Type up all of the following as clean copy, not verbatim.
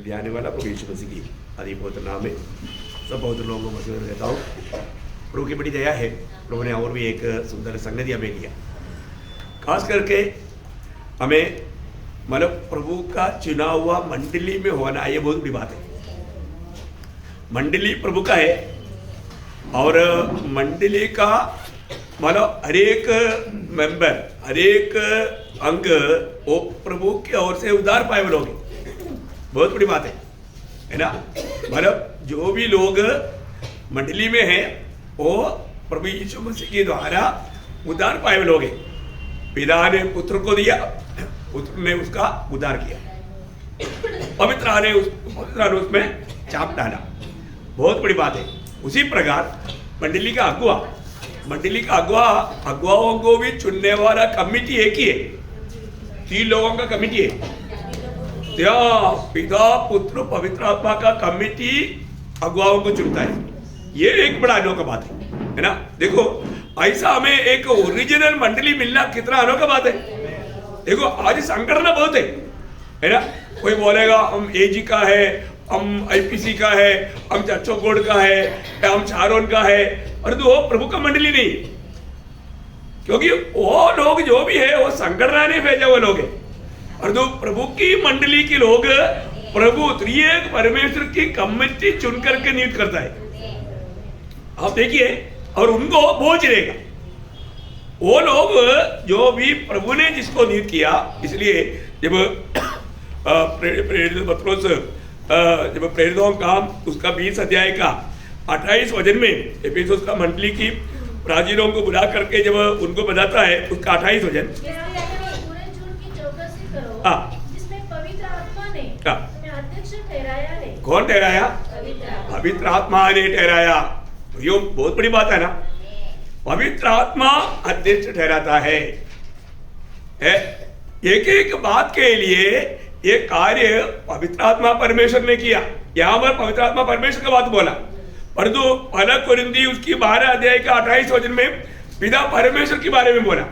दिया आने वाला प्रभु यीशु मसीह की आदि पवित्र नाम में सब पवित्र लोगों को मसीह में कहता हूँ। प्रभु की बड़ी दया है, प्रभु ने और भी एक सुंदर संगति हमें दिया। खास करके हमें मतलब प्रभु का चुना हुआ मंडली में होना, ये बहुत बड़ी बात है। मंडली प्रभु का है और मंडली का मतलब हर एक मेंबर, हर एक अंग वो प्रभु की ओर से उद्धार पाए लोग, बहुत बड़ी बात है ना। मतलब जो भी लोग मंडली में हैं वो प्रभु यीशु मसीह के द्वारा उद्धार पाए लोग हैं। पिता ने पुत्र को दिया, पुत्र ने उसका उद्धार किया, पवित्र ने उसमें चाप डाला, बहुत बड़ी बात है। उसी प्रकार मंडली का अगुवाओं को भी चुनने वाला कमिटी एक ही है, 3 लोगों का कमिटी है। पिता पुत्र पवित्र आत्मा का कमिटी अगुवाओं को चुनता है। ये एक बड़ा अनोखा बात है ना। देखो ऐसा हमें एक ओरिजिनल मंडली मिलना कितना अनोखा बात है। देखो आज संगठन बहुत है ना। कोई बोलेगा हम एजी का है, हम आईपीसी का है, हम चर्चो बोर्ड का है, हम चारोन का है, और वो प्रभु का मंडली नहीं, क्योंकि वो लोग जो भी है वो संगठन ने भेजा हुए लोग है। और जो प्रभु की मंडली के लोग प्रभु त्रिएक परमेश्वर की कमिटी चुन करके नियुक्त करता है। आप देखिए, और उनको बोझ रहेगा वो लोग जो भी प्रभु ने जिसको नियुक्त किया। इसलिए जब प्रेरित पत्रोस जब प्रेरितों का उसका 20 अध्याय का 28 वचन में एफिसुस का मंडली की प्राचीनों को बुला करके जब उनको बताता है, उसका 28 वचन, जिसमें पवित्र आत्मा ने अध्यक्ष ठहराया है। कौन ठहराया? पवित्र आत्मा ने ठहराया। यो बहुत बड़ी बात है ना। पवित्र आत्मा अध्यक्ष ठहराता है। एक एक बात के लिए ये कार्य पवित्र आत्मा परमेश्वर ने किया। यहाँ पर पवित्र आत्मा परमेश्वर का बात बोला, परंतु पहला कोरिन्थी उसकी 12 अध्याय का 28 वचन में पिता परमेश्वर के बारे में बोला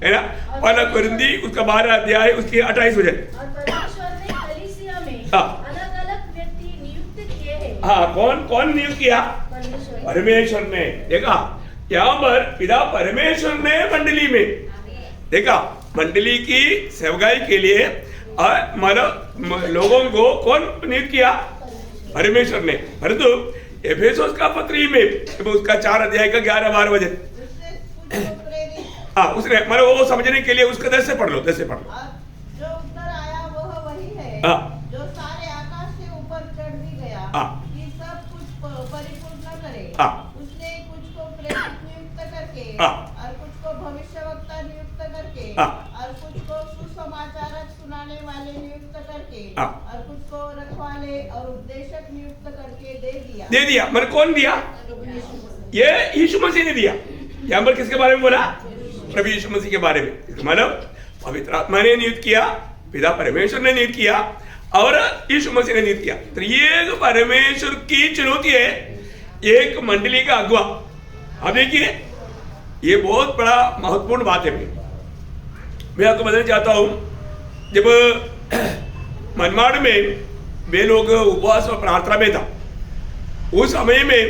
है ना। पहला कोरिन्थी उसका 12 अध्याय उसकी 28 वचन। और परमेश्वर ने कलीसिया में अलग-अलग व्यक्ति नियुक्त किए हैं। हाँ, कौन नियुक्त किया? परमेश्वर ने। देखा यहाँ पर पिता परमेश्वर ने मंडली में, देखा मंडली की सेवकाई के लिए मतलब लोगों को कौन नियुक्त किया? परमेश्वर ने। परंतु एफेसुस का पत्री में उसका 4 अध्याय का 11-12 वचन, हाँ उसने मतलब वो समझने के लिए उसका 10 से पढ़ लो। जो उत्तर आया वह वही है जो सारे आकाश से ऊपर चढ़ भी गया कि सब कुछ परिपूर्ण करे। उसने कुछ को प्रेरित नियुक्त करके और कुछ को भविष्यवक्ता नियुक्त करके और कुछ को सुसमाचार सुनाने वाले नियुक्त करके और कुछ को रखवाले और उपदेशक नियुक्त करके दे दिया। मतलब कौन दिया? ये यीशु मसीह ने दिया। यहाँ पर किसके बारे में बोला? प्रभु यीशु मसीह के बारे में। मतलब पवित्र आत्मा ने नियुक्त किया, पिता परमेश्वर ने नियुक्त किया और यीशु मसीह ने नियुक्त किया। तो ये परमेश्वर की चुनौती है एक मंडली का अगुवा। अब देखिए ये बहुत बड़ा महत्वपूर्ण बात है। मैं आपको बताना चाहता हूँ, जब मनमाड़ में वे लोग उपवास और प्रार्थना में था, उस समय में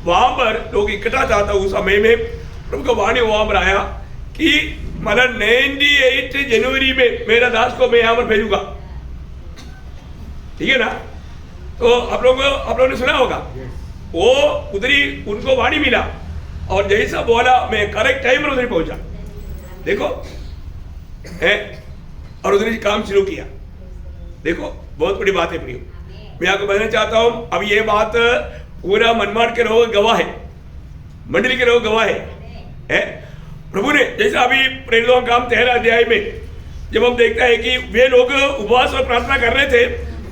वहां पर लोग इकट्ठा था। उस समय में प्रभु का वाणी वहां पर आया कि मतलब 98 जनवरी में मेरा दास को मैं यहाँ पर भेजूंगा। ठीक है ना। तो आप लोगों ने सुना होगा, वो उधरी उनको वाणी मिला और जैसा बोला मैं करेक्ट टाइम पर उधर पहुंचा। देखो है, और उधर काम शुरू किया। देखो बहुत बड़ी बात है प्रियो। मैं आपको बताना चाहता हूं, अब ये बात पूरा मनमाड़ के लोग गवाह है, मंडली के लोग गवाह है। प्रभु ने जैसा अभी प्रेरितों का काम 13 अध्याय में जब हम देखते हैं कि वे लोग उपवास और प्रार्थना कर रहे थे,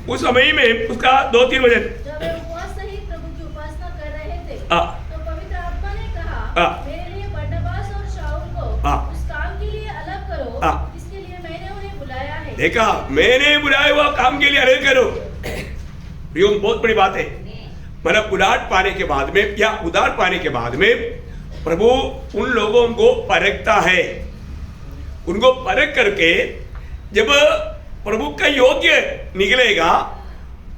उस समय में उसका 2-3 वचन, जब वे उपवास सहित प्रभु की उपासना कर रहे थे तो पवित्र आत्मा ने कहा, मेरे लिए बरनबास और शाऊल को उस काम के लिए अलग करो जिसके लिए मैंने उन्हें बुलाया है। देखा, मैंने बुलाया हुआ काम के लिए अलग करो। प्रियो बहुत बड़ी बात है। मतलब उदार पाने के बाद में या उदार पाने के बाद में प्रभु उन लोगों को परखता है। उनको परख करके जब प्रभु का योग्य निकलेगा,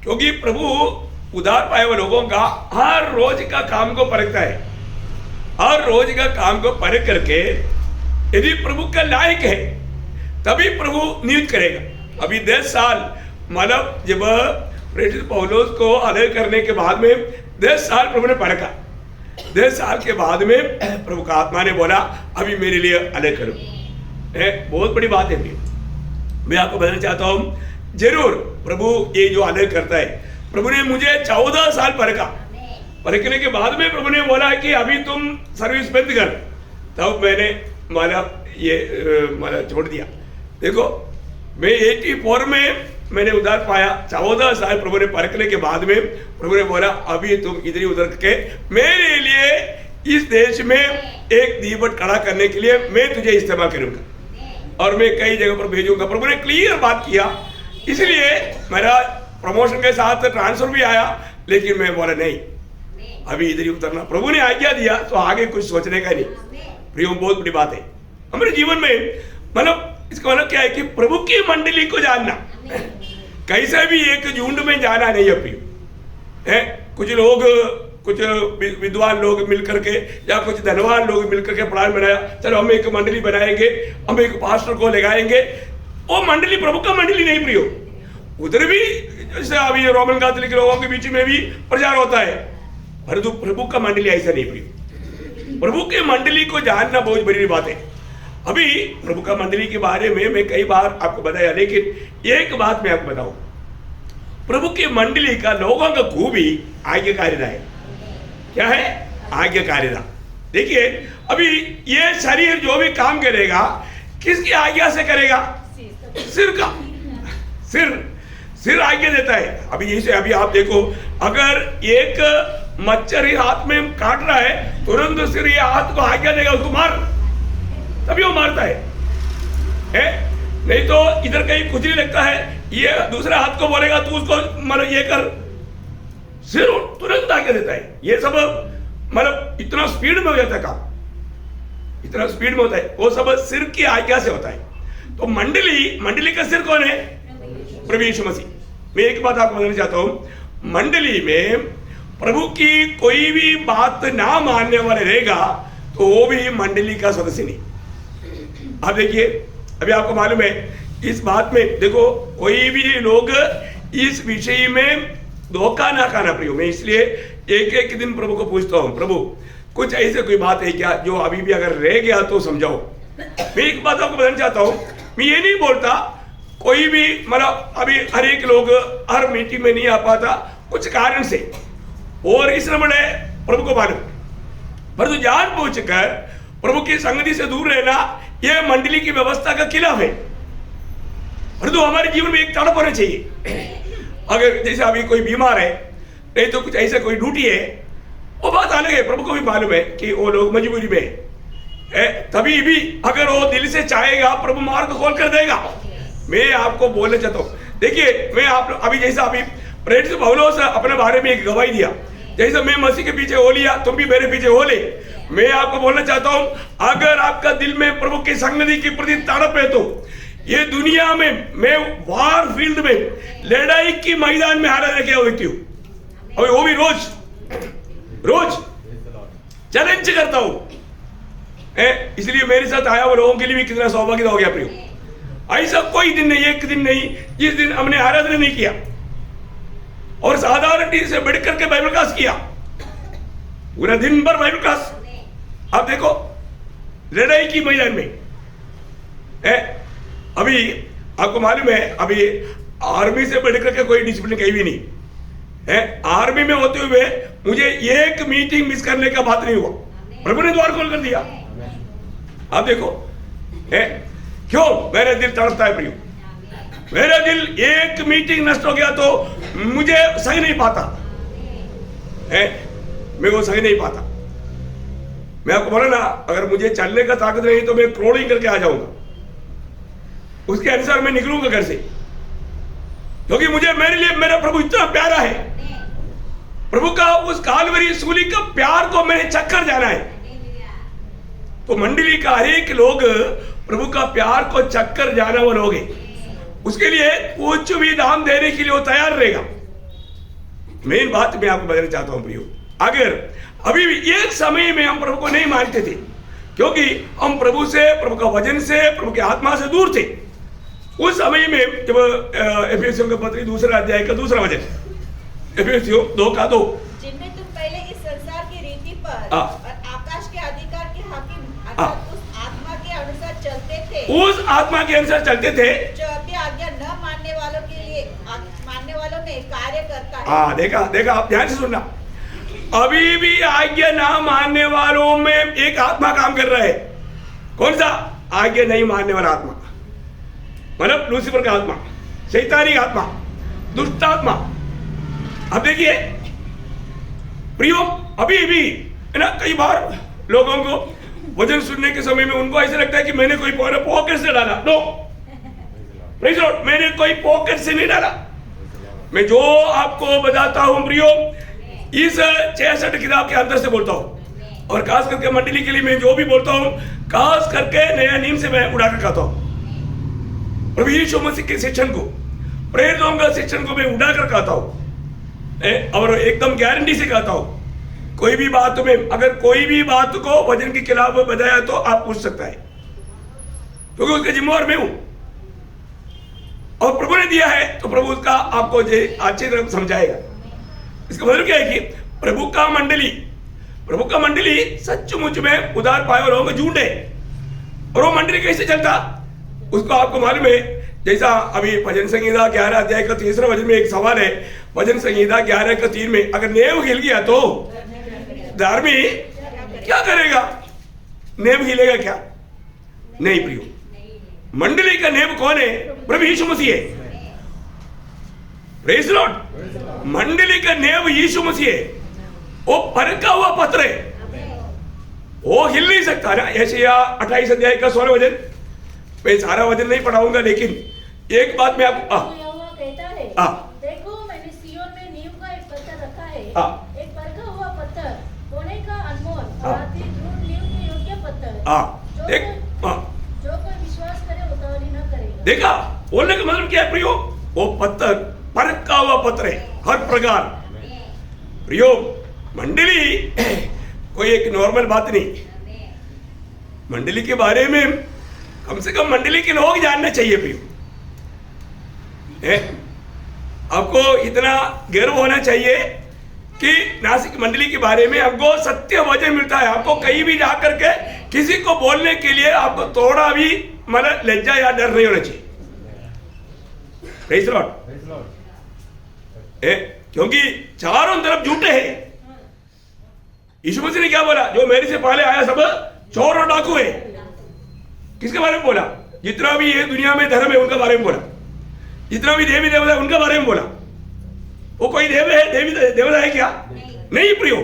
क्योंकि प्रभु उधार पाए हुए लोगों का हर रोज का काम को परखता है। हर रोज का काम को परख करके यदि प्रभु का लायक है तभी प्रभु नियुक्त करेगा। अभी 10 साल मतलब जब प्रेरित पौलुस को अलग करने के बाद में 10 साल प्रभु ने परखा। 10 साल के बाद में प्रभु का आत्मा ने बोला अभी मेरे लिए अलग करो। बहुत बड़ी बात है। मैं आपको बताना चाहता हूं, जरूर प्रभु ये जो अलग करता है, प्रभु ने मुझे 14 साल परखा। परखने के बाद में प्रभु ने बोला कि अभी तुम सर्विस बंद कर, तब मैंने माला छोड़ दिया। देखो मैं 84 में मैंने उधार पाया। 14 साल प्रभु ने परखने के बाद में प्रभु ने बोला अभी तुम इधर ही उधर के मेरे लिए इस देश में एक दीपट खड़ा करने के लिए मैं तुझे इस्तेमाल करूंगा और मैं कई जगह पर भेजूंगा। प्रभु ने क्लियर बात किया, इसलिए मेरा प्रमोशन के साथ ट्रांसफर भी आया। लेकिन मैं बोला नहीं, अभी इधर ही उतरना। प्रभु ने आज्ञा दिया तो आगे कुछ सोचने का नहीं। प्रियो, बहुत बड़ी बात है हमारे जीवन में। मतलब इसका मतलब क्या है कि प्रभु की मंडली को जानना, कैसे भी एक झुंड में जाना नहीं है प्रियो। है कुछ लोग, कुछ विद्वान लोग मिलकर के या कुछ धनवान लोग मिलकर के प्लान बनाया, चलो हम एक मंडली बनाएंगे, हम एक पास्टर को लगाएंगे। वो मंडली प्रभु का मंडली नहीं प्रियो। उधर भी जैसे अभी रोमन कैथोलिक लोगों के बीच में भी प्रचार होता है, परंतु प्रभु का मंडली ऐसा नहीं प्रियो। प्रभु के मंडली को जानना बहुत बड़ी बात है। अभी प्रभु का मंडली के बारे में मैं कई बार आपको बताया, लेकिन एक बात मैं आपको बताऊं, प्रभु की मंडली का लोगों का खूबी आज्ञाकारिता है। क्या है? आज्ञाकारिता। देखिए अभी ये शरीर जो भी काम करेगा किसकी आज्ञा से करेगा? सिर का। सिर आज्ञा देता है। अभी जैसे अभी आप देखो, अगर एक मच्छर ही हाथ में काट रहा है, तुरंत सिर ये हाथ को आज्ञा देगा उसको मार, तभी वो मारता है? नहीं तो इधर कहीं कुछ नहीं लगता है, ये दूसरा हाथ को बोलेगा तू उसको मतलब ये कर, सिर तुरंत आज्ञा देता है। ये सब मतलब इतना स्पीड में हो जाता है काम, इतना स्पीड में होता है, वो सब सिर की आज्ञा से होता है। तो मंडली का सिर कौन है? प्रभु यीशु मसीह। मैं एक बात आपको बताना चाहता हूं, मंडली में प्रभु की कोई भी बात ना मानने वाले रहेगा तो वो भी मंडली का सदस्य नहीं। आप देखिए अभी आपको मालूम है इस बात में, देखो कोई भी लोग इस विषय में धोखा ना खाना प्रियो। मैं इसलिए एक दिन प्रभु को पूछता हूं, प्रभु कुछ ऐसे कोई बात है क्या जो अभी भी अगर रह गया तो समझाओ। मैं एक बात आपको बताना चाहता हूं, मैं ये नहीं बोलता कोई भी मतलब अभी हर एक लोग हर मीटिंग में नहीं आ पाता कुछ कारण से, और इसलिए बड़े प्रभु को मालूम, परंतु जान पूछ कर प्रभु की संगति से दूर रहना यह मंडली की व्यवस्था का खिलाफ है। परंतु हमारे जीवन में एक तड़प होना चाहिए। अगर जैसे अभी कोई बीमार है, नहीं तो कुछ ऐसा कोई ड्यूटी है, वो बात अलग है। प्रभु को भी मालूम है कि वो लोग मजबूरी में है, तभी भी अगर वो दिल से चाहेगा प्रभु मार्ग खोल कर देगा। मैं आपको बोलना चाहता हूँ, देखिए मैं आप अभी जैसा अभी प्रेरित पौलुस अपने बारे में एक गवाही दिया, जैसे मैं मसीह के पीछे हो लिया तुम भी मेरे पीछे हो ले। मैं आपको बोलना चाहता हूं, अगर आपका दिल में प्रभु की संगति की प्रति तड़प है तो ये दुनिया में मैं वार फील्ड में लड़ाई की मैदान में हारा लेके व्यक्ति हूं, और वो भी रोज चैलेंज करता हूं। इसलिए मेरे साथ आया हुआ लोगों के लिए भी कितना सौभाग्य हो गया प्रियो। ऐसा कोई दिन नहीं, एक दिन नहीं जिस दिन हमने आराधना नहीं किया और साधारण टीम से बैठ करके बाइबल क्लास किया, पूरा दिन भर बाइबल क्लास। आप देखो लड़ाई की मैदान में अभी आपको मालूम है, अभी आर्मी से बैठ करके कोई डिसिप्लिन कहीं भी नहीं है। आर्मी में होते हुए मुझे एक मीटिंग मिस करने का बात नहीं हुआ, प्रभु ने द्वार खोल कर दिया। आप देखो क्यों मेरा दिल तड़पता है प्रियो। मेरा दिल एक मीटिंग नष्ट हो गया तो मुझे सही नहीं पाता मैं वो सही नहीं पाता। मैं आपको बोला ना, अगर मुझे चलने का ताकत नहीं तो मैं क्रोलिंग करके आ जाऊंगा, उसके अनुसार मैं निकलूंगा घर से, क्योंकि मुझे मेरे लिए मेरा प्रभु इतना प्यारा है। प्रभु का उस कालवरी सूली का प्यार को मैंने चक्कर जाना है। तो मंडली का हर एक लोग प्रभु का प्यार को चक्कर जाना वो लोग, उसके लिए कुछ भी दाम देने के लिए वो तैयार रहेगा। मेन बात मैं आपको बताना चाहता हूं प्रियो, अगर अभी भी एक समय में हम प्रभु को नहीं मानते थे, क्योंकि हम प्रभु से, प्रभु का वचन से, प्रभु की आत्मा से दूर थे। उस समय में जब एफेसियों के पत्र 2 अध्याय का 2 वचन, एफेसियों 2:2, जिनमें तुम पहले इस संसार की रीति पर और आकाश के अधिकार के हाकिम अर्थात उस आत्मा के अनुसार चलते थे, उस आत्मा के अनुसार चलते थे जो अपनी आज्ञा न मानने वालों के लिए मानने वालों में कार्य करता है। हाँ, देखा आप ध्यान से सुनना, अभी भी आज्ञा ना मानने वालों में एक आत्मा काम कर रहा है। कौन सा? आज्ञा नहीं मानने वाला आत्मा, मतलब लूसीफर का आत्मा, शैतानी आत्मा, दुष्ट आत्मा। अब देखिए प्रियो, अभी भी है ना, कई बार लोगों को वचन सुनने के समय में उनको ऐसा लगता है कि मैंने कोई पॉकेट से डाला। नो, प्रेज़ लॉर्ड, मैंने कोई पॉकेट से नहीं डाला। मैं जो आपको बताता हूं प्रियो, इस 66 किताब के अंदर से बोलता हूं, और खास करके मंडली के लिए मैं जो भी बोलता हूं, खास करके नया नीम से मैं उड़ा कर कहता हूं। प्रभु यीशु मसीह के शिक्षण को, प्रेरितों का शिक्षण को मैं उड़ा कर कहता हूं, और एकदम गारंटी से कहता हूं। कोई भी बात में, अगर कोई भी बात को वचन के खिलाफ बताया तो आप पूछ सकता है, क्योंकि उसका जिम्मेवार मैं हूं, और प्रभु ने दिया है तो प्रभु उसका आपको अच्छी तरह समझाएगा। इसका मतलब क्या है कि प्रभु का मंडली सचमुच में उदार पाए और लोगों को झूठ है। और वो मंडली कैसे चलता उसको आपको मालूम है। जैसा अभी भजन संहिता 11 अध्याय का 3 वचन में एक सवाल है, भजन संहिता 11:3 में, अगर नेव हिल गया तो धार्मी क्या करेगा? नेव हिलेगा क्या? नहीं प्रियो, मंडली का नेव कौन है? प्रभु यीशु मसीह है। प्रेज़ लॉर्ड, मंडली का नेव यीशु मसीह है। वो परखा हुआ पत्र है, वो हिल नहीं सकता ना। यशायाह 28 अध्याय का 16 वचन, मैं सारा वचन नहीं पढ़ाऊंगा, लेकिन एक बात मैं आपको यहोवा कहता है, देखो मैंने सिय्योन में नींव का एक पत्थर रखा है, एक परखा हुआ पत्थर, कोने का अनमोल और अति दृढ़ नींव के योग्य पत्थर, जो कोई विश्वास करे उतावली न करेगा। देखा बोलने का मतलब क्या है प्रियो? वो पत्थर परखा हुआ पत्थर है हर प्रकार। प्रियो, मंडली कोई एक नॉर्मल बात नहीं। मंडली के बारे में कम से कम मंडली के लोग जानना चाहिए प्रियो। आपको इतना गर्व होना चाहिए कि नासिक मंडली के बारे में हमको सत्य वचन मिलता है। आपको कहीं भी जाकर के किसी को बोलने के लिए आपको थोड़ा भी मतलब लज्जा या डर नहीं होना चाहिए। Praise Lord. क्योंकि चारों तरफ झूठे हैं। यीशु मसीह ने क्या बोला? जो मेरे से पहले आया सब चोर और डाकू है। किसके बारे में बोला? जितना भी ये दुनिया में धर्म है उनका बारे में बोला, जितना भी देवी देवता है उनका बारे में बोला। वो कोई देव है, देवी देवता है क्या? नहीं प्रियो,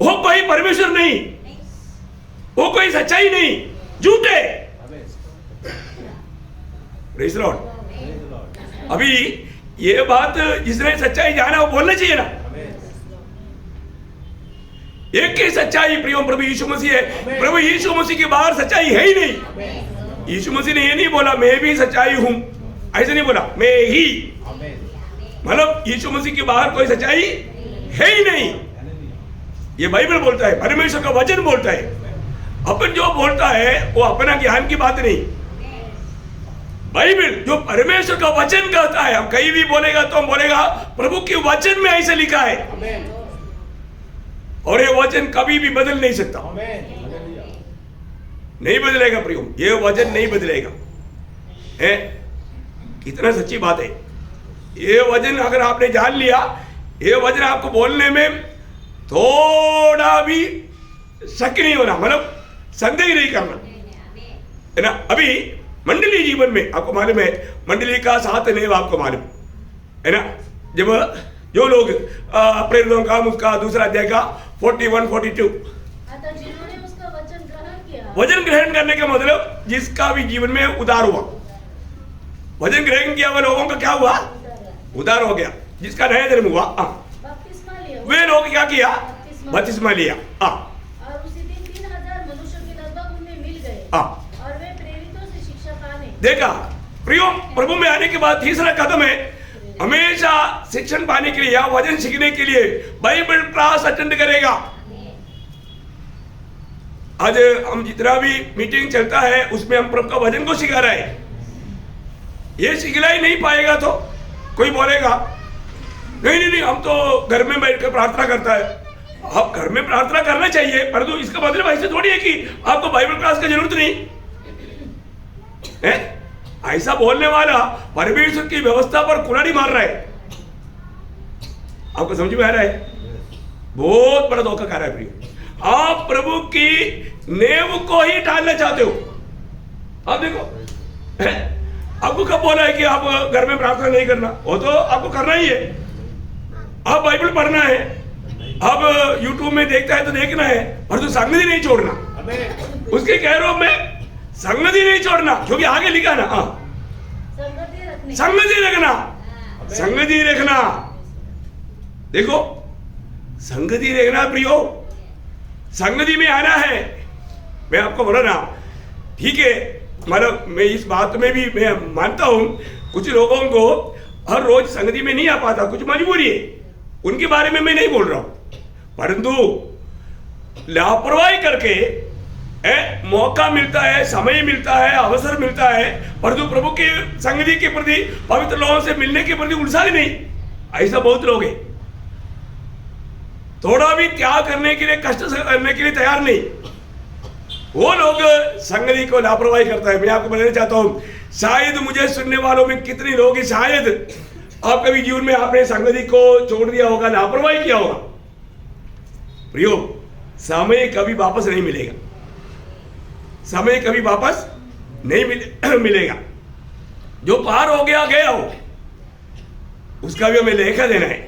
वो कोई परमेश्वर नहीं, वो कोई सच्चाई नहीं, झूठे। Praise Lord. अभी ये बात जिसने सच्चाई जाना वो बोलना चाहिए ना। एक ही सच्चाई प्रियो प्रभु यीशु मसीह है। प्रभु यीशु मसीह के बाहर सच्चाई है ही नहीं। यीशु मसीह ने ये नहीं बोला मैं भी सच्चाई हूं, ऐसे नहीं बोला, मैं ही, मतलब यीशु मसीह के बाहर कोई सच्चाई है ही नहीं। ये बाइबल बोलता है, परमेश्वर का वचन बोलता है। अपन जो बोलता है वो अपना ज्ञान की बात नहीं। बाइबल जो परमेश्वर का वचन कहता है, हम कहीं भी बोलेगा तो हम बोलेगा प्रभु के वचन में ऐसे लिखा है, और ये वचन कभी भी बदल नहीं सकता। नहीं बदलेगा प्रियो, ये वचन नहीं बदलेगा। है कितना सच्ची बात है। ये वचन अगर आपने जान लिया, ये वचन आपको बोलने में थोड़ा भी शक नहीं होना, मतलब संदेह नहीं करना, है ना। अभी मंडली जीवन में आपको मालूम है, मंडली का साथ नहीं आपको मालूम है ना। जब जो लोग प्रेरितों का उसका 2 अध्याय का 41-42, जिन्होंने उसका वचन ग्रहण किया। वचन ग्रहण करने का मतलब जिसका भी जीवन में उदार हुआ, वचन ग्रहण किया वो लोगों का क्या हुआ? उदार हो गया। जिसका नया जन्म हुआ वे लोग क्या किया? बपतिस्मा लिया। और उसी दिन 3000 मनुष्यों के लगभग उनमें मिल गए, और वे प्रेरितों से शिक्षा पाने। देखा प्रियो, प्रभु में आने के बाद तीसरा कदम है हमेशा शिक्षण पाने के लिए या वचन सीखने के लिए बाइबल क्लास अटेंड करेगा। आज हम जितना भी मीटिंग चलता है उसमें हम प्रभु का वचन को सिखा रहे हैं। ये सिखला ही नहीं पाएगा तो कोई बोलेगा नहीं नहीं नहीं हम तो घर में बैठकर प्रार्थना करता है। आप घर में प्रार्थना करना चाहिए, परंतु इसका मतलब ऐसे थोड़ी है कि आपको बाइबल क्लास की जरूरत नहीं है। ऐसा बोलने वाला परमेश्वर की व्यवस्था पर कुल्हाड़ी मार रहा है। आपको समझ में आ रहा है? बहुत बड़ा धोखा खा रहा है प्रिय। आप प्रभु की नेव को ही टालना चाहते हो। आप देखो आपको कब बोला है कि आप घर में प्रार्थना नहीं करना? वो तो आपको करना ही है। आप बाइबल पढ़ना है, आप यूट्यूब में देखता है तो देखना है, पर तो संगति नहीं छोड़ना। उसके कह रहा हूं मैं, संगति नहीं छोड़ना, क्योंकि आगे लिखा ना संगति रखना, संगति रखना। देखो संगति रखना प्रियो, संगति में आना है। मैं आपको बोला ना, ठीक है, मतलब मैं इस बात में भी मैं मानता हूं कुछ लोगों को हर रोज संगति में नहीं आ पाता, कुछ मजबूरी है, उनके बारे में मैं नहीं बोल रहा हूं। परंतु लापरवाही करके मौका मिलता है, समय मिलता है, अवसर मिलता है, परंतु प्रभु के संगति के प्रति, पवित्र लोगों से मिलने के प्रति उत्साह नहीं। ऐसा बहुत लोग हैं, थोड़ा भी त्याग करने के लिए, कष्ट करने के लिए तैयार नहीं। वो लोग संगति को लापरवाही करता है। मैं आपको बताना चाहता हूं, शायद मुझे सुनने वालों में कितने लोग, शायद आप कभी जीवन में आपने संगति को छोड़ दिया होगा, लापरवाही किया होगा। प्रियो, समय कभी वापस नहीं मिलेगा, समय कभी वापस नहीं मिलेगा। जो पार हो गया गया हो, उसका भी हमें लेखा देना है।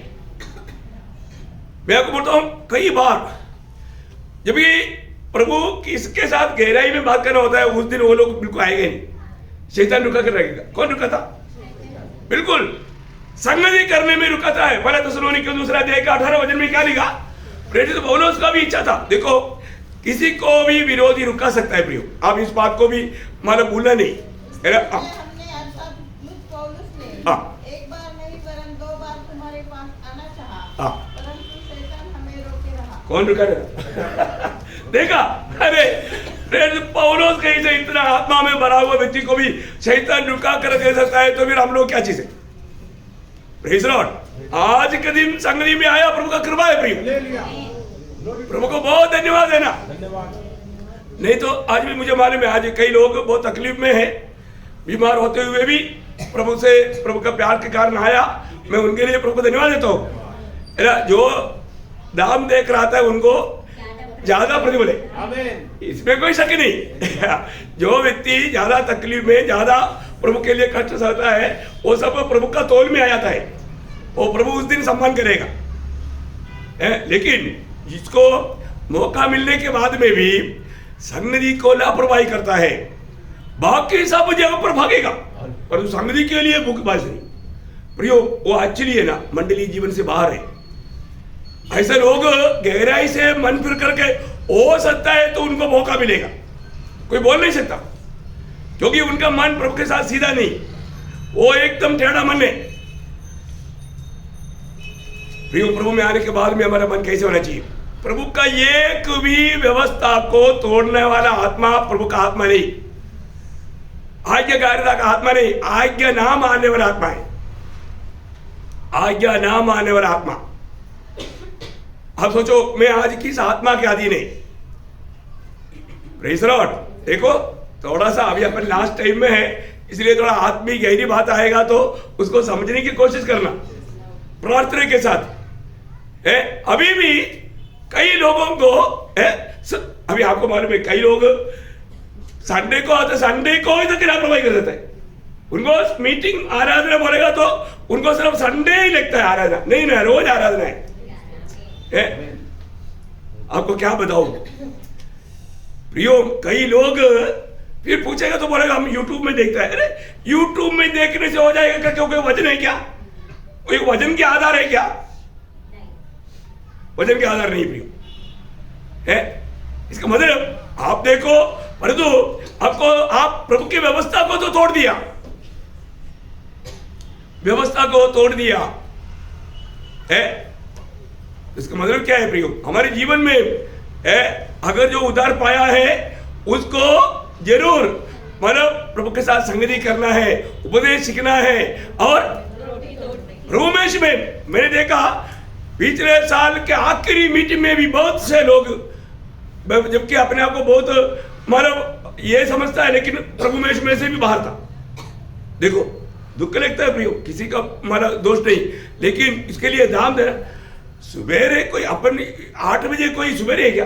मैं आपको बोलता हूं, कई बार जब ये प्रभु किसके साथ गहराई में बात करना होता है, उस दिन वो लोग बिल्कुल आएंगे नहीं, शैतान रुका कर रहेगा। कौन रुका था? बिल्कुल संगति करने में रुका था। पहला थिस्सलुनीकियों दूसरा अध्याय का 18 वचन में क्या लिखा? प्रेरित पौलुस का भी इच्छा था। देखो किसी को भी विरोधी रुका सकता है प्रियो, आप इस बात को भी मतलब भूलना नहीं। हमने अर्थात पौलुस ने एक बार नहीं वरन 2 बार तुम्हारे पास आना चाहा, परंतु शैतान हमें रोके रहा। कौन रुका रहा? देखा, अरे प्रेरित पौलुस कैसे इतना आत्मा में भरा हुआ व्यक्ति को भी शैतान रुका कर दे सकता है, तो फिर हम लोग क्या चीज है? Praise Lord. आज के दिन संगति में आया, प्रभु का कृपा है प्रिय, प्रभु को बहुत धन्यवाद देना। नहीं तो आज भी मुझे मालूम है, आज कई लोग बहुत तकलीफ में हैं, बीमार होते हुए भी प्रभु से, प्रभु का प्यार के कारण आया। मैं उनके लिए प्रभु को धन्यवाद देता हूँ। जो दाम देख रहा था उनको ज्यादा प्रतिफल है, इसमें कोई शक नहीं। जो व्यक्ति ज्यादा तकलीफ में, ज्यादा प्रभु के लिए कष्ट सहता है, वो सब प्रभु का तौल में आ जाता है, वो प्रभु उस दिन सम्मान करेगा। लेकिन जिसको मौका मिलने के बाद में भी संगति को लापरवाही करता है, बाकी सब जगह पर भागेगा, पर संगति के लिए भूखबाज नहीं प्रियो, वो एक्चुअली है ना मंडली जीवन से बाहर है। ऐसे लोग गहराई से मन फिर करके हो सकता है तो उनको मौका मिलेगा, कोई बोल नहीं सकता, क्योंकि उनका मन प्रभु के साथ सीधा नहीं, वो एकदम टेढ़ा मन है। प्रियो, प्रभु में आने के बाद में हमारा मन कैसे होना चाहिए? प्रभु का एक भी व्यवस्था को तोड़ने वाला आत्मा प्रभु का आत्मा नहीं, आज्ञाकारिता का आत्मा नहीं, आज्ञा ना मानने वाला आत्मा है, आज्ञा ना मानने वाला आत्मा। आप सोचो, मैं आज किस आत्मा के अधीन है? Praise Lord. देखो थोड़ा सा अभी अपन लास्ट टाइम में है, इसलिए थोड़ा आत्मिक गहरी बात आएगा तो उसको समझने की कोशिश करना प्रार्थना के साथ। अभी भी कई लोगों को अभी आपको मालूम है, कई लोग संडे को आते, संडे को ही तक लापरवाही कर देते हैं। उनको मीटिंग आराधना बोलेगा तो उनको सिर्फ संडे ही लगता है आराधना, नहीं ना रोज आराधना है। आपको क्या बताऊं प्रियो, कई लोग फिर पूछेगा तो बोलेगा हम यूट्यूब में देखते हैं। अरे यूट्यूब में देखने से हो जाएगा क्या? क्योंकि वजन है क्या? कोई वजन के आधार है क्या? वजन के आधार नहीं प्रियो है। इसका मतलब आप देखो, परंतु आपको, आप प्रभु की व्यवस्था को तो तोड़ दिया, व्यवस्था को तोड़ दिया है। इसका मतलब क्या है प्रियो? हमारे जीवन में है अगर जो उद्धार पाया है उसको जरूर मतलब प्रभु के साथ संगति करना है, उपदेश सीखना है। और रोमेश में मैंने देखा पिछले साल के आखिरी मीटिंग में भी बहुत से लोग, जबकि अपने आप को बहुत मतलब ये समझता है लेकिन प्रभु में से भी बाहर था। देखो दुख लगता है प्रियो, किसी का हमारा दोष नहीं, लेकिन इसके लिए दाम देना। सुबेरे कोई अपन 8 बजे कोई सुबेरे है क्या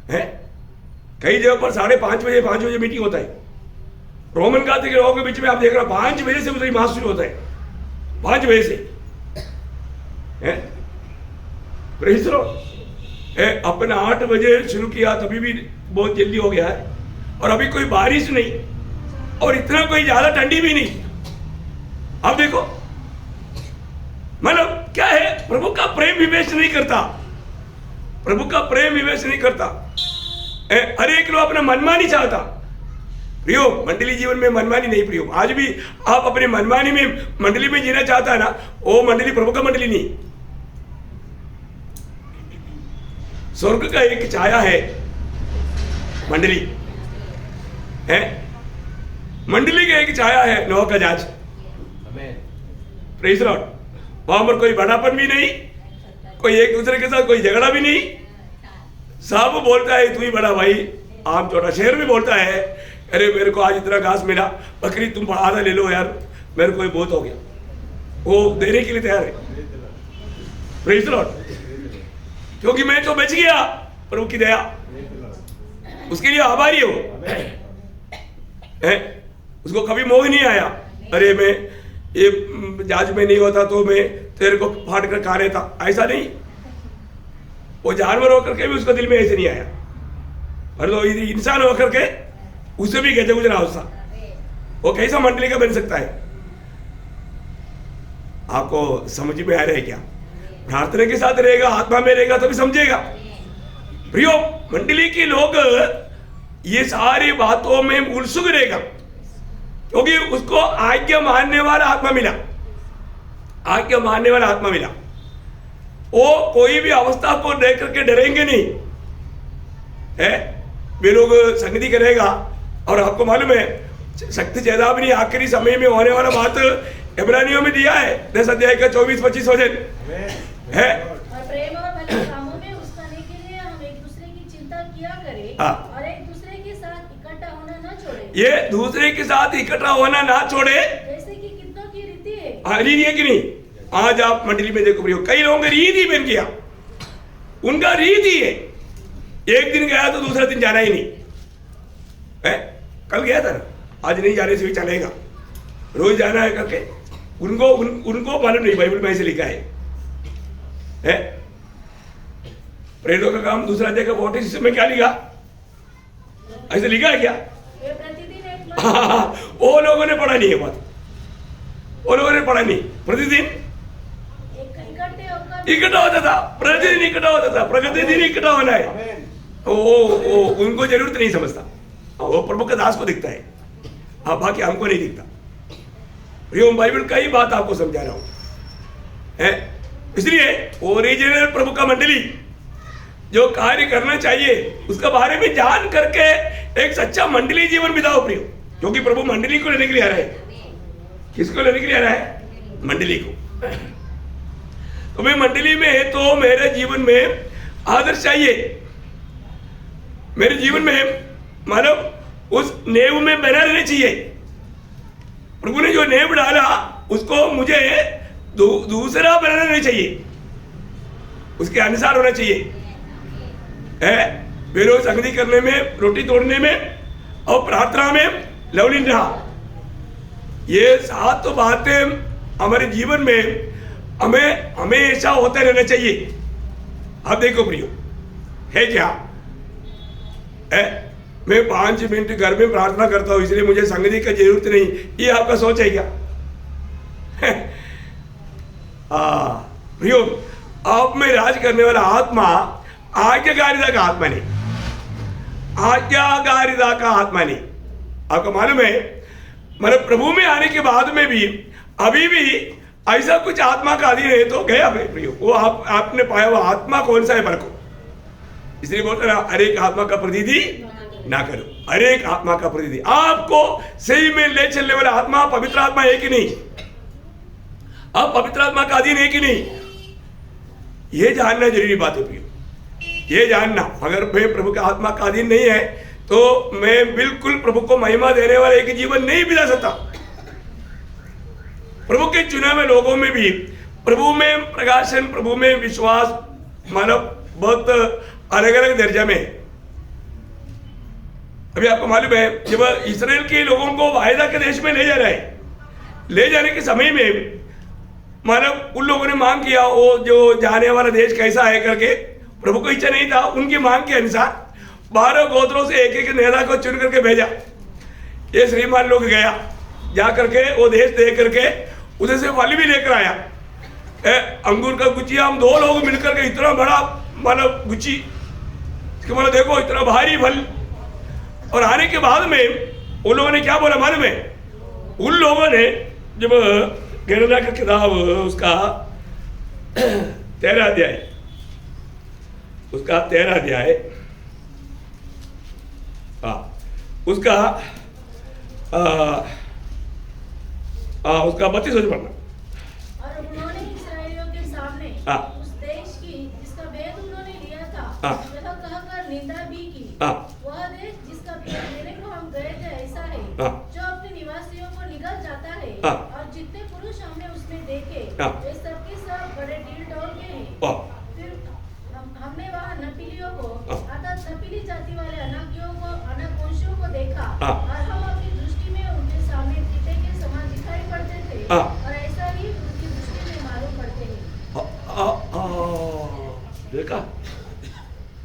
है? कई जगह पर 5:30 5 बजे मीटिंग होता है। रोमन कैथोलिक लोगों के बीच में आप देख रहे हो 5 बजे से उसे मास शुरू होता है, 5 बजे से है। Praise the Lord. अपना 8 बजे शुरू किया तभी भी बहुत जल्दी हो गया है, और अभी कोई बारिश नहीं और इतना कोई ज्यादा ठंडी भी नहीं। अब देखो मतलब क्या है, प्रभु का प्रेम विवेश नहीं करता, प्रभु का प्रेम विवेश नहीं करता। हर एक लोग अपना मनमानी चाहता। प्रियो मंडली जीवन में मनमानी नहीं प्रियो। आज भी आप अपने मनमानी में मंडली में जीना चाहता है ना, वो मंडली प्रभु का मंडली नहीं। स्वर्ग का एक छाया है मंडली है, मंडली का एक छाया है नोह का जहाज। Praise the Lord. वहां पर कोई बड़ापन भी नहीं, कोई एक दूसरे के साथ कोई झगड़ा भी नहीं। सब बोलता है तू ही बड़ा भाई। आम छोटा शहर में बोलता है अरे मेरे को आज इतना घास मिला, बकरी तुम आधा ले लो यार, मेरे को बहुत हो गया। वो देने के लिए तैयार है। Praise the Lord. क्योंकि मैं तो बच गया, प्रभु की दया, उसके लिए आभारी हो। उसको कभी मोह नहीं आया अरे मैं ये जहाज में नहीं होता तो मैं तेरे को फाड़ कर खा लेता, ऐसा नहीं। वो जानवर होकर के भी उसको दिल में ऐसे नहीं आया, और तो इंसान होकर के उसे भी गजब गुजरा उसका, वो कैसा मंडली का बन सकता है? आपको समझ में आ रहा है क्या? प्रार्थना के साथ रहेगा, आत्मा में रहेगा तभी समझेगा। प्रियो मंडली के लोग ये सारी बातों में उत्सुक रहेगा, क्योंकि उसको आज्ञा मानने वाला आत्मा मिला, आज्ञा मानने वाला आत्मा मिला। वो कोई भी अवस्था को देख करके डरेंगे नहीं है। वे लोग संगति करेगा, और आपको मालूम है शक्ति चेतावनी आखिरी समय में होने वाला बात इब्रानियों में दिया है 10 अध्याय का 24-25 वचन है। और प्रेम और भले कामों में उसकाने के लिए हम एक दूसरे की चिंता किया करें, और एक दूसरे के साथ इकट्ठा होना ना छोड़े। ये दूसरे के साथ इकट्ठा होना ना छोड़े, जैसे कि कितनों की रीति है। रीति है कि नहीं? आज आप मंडली में देखो प्रियो, कई लोगों का रीति बन गया, उनका रीति है एक दिन गया तो दूसरा दिन जाना ही नहीं है। कल गया था ना, आज नहीं जाने से भी चलेगा, रोज जाना है करके। उनको मालूम नहीं बाइबल में ऐसे लिखा है। प्रेरितों का काम दूसरा अध्याय का 46 में क्या लिखा, ऐसे लिखा है क्या? वे प्रतिदिन एक वो लोगों ने पढ़ा नहीं है बात, वो लोगों ने पढ़ा नहीं। प्रतिदिन इकट्ठा होता था, प्रतिदिन इकट्ठा होता था, प्रतिदिन इकट्ठा होना है। वो उनको जरूरत नहीं समझता, वो प्रभु के दास को दिखता है, हाँ बाकी हमको नहीं दिखता। बाइबल का ही बात आपको समझा रहा हूं। इसलिए ओरिजिनल प्रभु का मंडली जो कार्य करना चाहिए उसका बारे में जान करके एक सच्चा मंडली जीवन बिताओ प्रियो, क्योंकि प्रभु मंडली को लेने के लिए आ रहा है। किसको लेने के लिए आ रहा है? मंडली को। तो मैं मंडली में है तो मेरे जीवन में आदर्श चाहिए, मेरे जीवन में मानव उस नेव में बना रहना चाहिए। प्रभु ने जो नेव डाला उसको मुझे दूसरा बनाना नहीं चाहिए, उसके अनुसार होना चाहिए। वे लोग संगति करने में, रोटी तोड़ने में और प्रार्थना में लवलीन रहा। ये 7 बातें हमारे जीवन में हमें हमेशा होते रहना चाहिए। आप देखो प्रियो, है क्या है? मैं 5 मिनट घर में प्रार्थना करता हूं इसलिए मुझे संगति की जरूरत नहीं, ये आपका सोच है क्या? प्रियो आप में राज करने वाला आत्मा आज्ञाकारिता का आत्मा नहीं, आज्ञाकारिता का आत्मा नहीं। आपको मालूम है मतलब प्रभु में आने के बाद में भी अभी भी ऐसा कुछ आत्मा का अधीन है तो गया प्रियो, वो आपने पाया हुआ आत्मा कौन सा है परखो। इसलिए बोलते ना, हर एक आत्मा का प्रतिनिधि ना करो, हर एक आत्मा का प्रतिनिधि। आपको सही में ले चलने वाला आत्मा पवित्र आत्मा है कि नहीं, आप पवित्र आत्मा का अधीन है कि नहीं, ये जानना जरूरी बात है प्रियो, ये जानना। अगर मैं प्रभु के आत्मा का अधीन नहीं है तो मैं बिल्कुल प्रभु को महिमा देने वाला एक जीवन नहीं बिता सकता। प्रभु के चुने हुए लोगों में भी प्रभु में प्रकाशन, प्रभु में विश्वास, मानव बहुत अलग अलग दर्जा में। अभी आपको मालूम है, जब इस्राएल के लोगों को वायदा के देश में ले जा रहे हैं, ले जाने के समय में मानव उन लोगों ने मांग किया वो जो जाने वाला देश कैसा है करके, प्रभु को इच्छा नहीं था, उनकी मांग के अनुसार 12 गोत्रों से एक एक नेता को चुन करके भेजा। ये श्रीमान लोग गया, जा करके वो देश देख करके उधर से फल भी लेकर आया। अंगूर का गुचिया, हम 2 लोग मिलकर के इतना बड़ा मतलब गुची, इसके मतलब देखो इतना भारी फल। और आने के बाद में उन लोगों ने क्या बोला मालूम है, उन लोगों ने जब गणना का किताब उसका 13 अध्याय, उसका 13 अध्याय, उसका 32 पढ़ना। और उन्होंने इस्राएलियों के सामने उस देश की जिसका भेद उन्होंने लिया था यह कहकर निंदा भी की, वह देश जिसका भेद लेने को हम गए थे ऐसा है जो अपने निवासियों को निगल जाता है, और जितने पुरुष हमने उसमें देखे वे सबके सब बड़े ढील ढोल के हैं। फिर हमने वहाँ नपीलियों को अर्थात नपीली जाति वाले अनाकियों को, अनाकोशियों को देखा, और हम अपनी दृष्टि में उनके सामने चीते के समान दिखाई पड़ते थे, और ऐसा ही उनकी दृष्टि में मालूम पड़ते हैं। देखा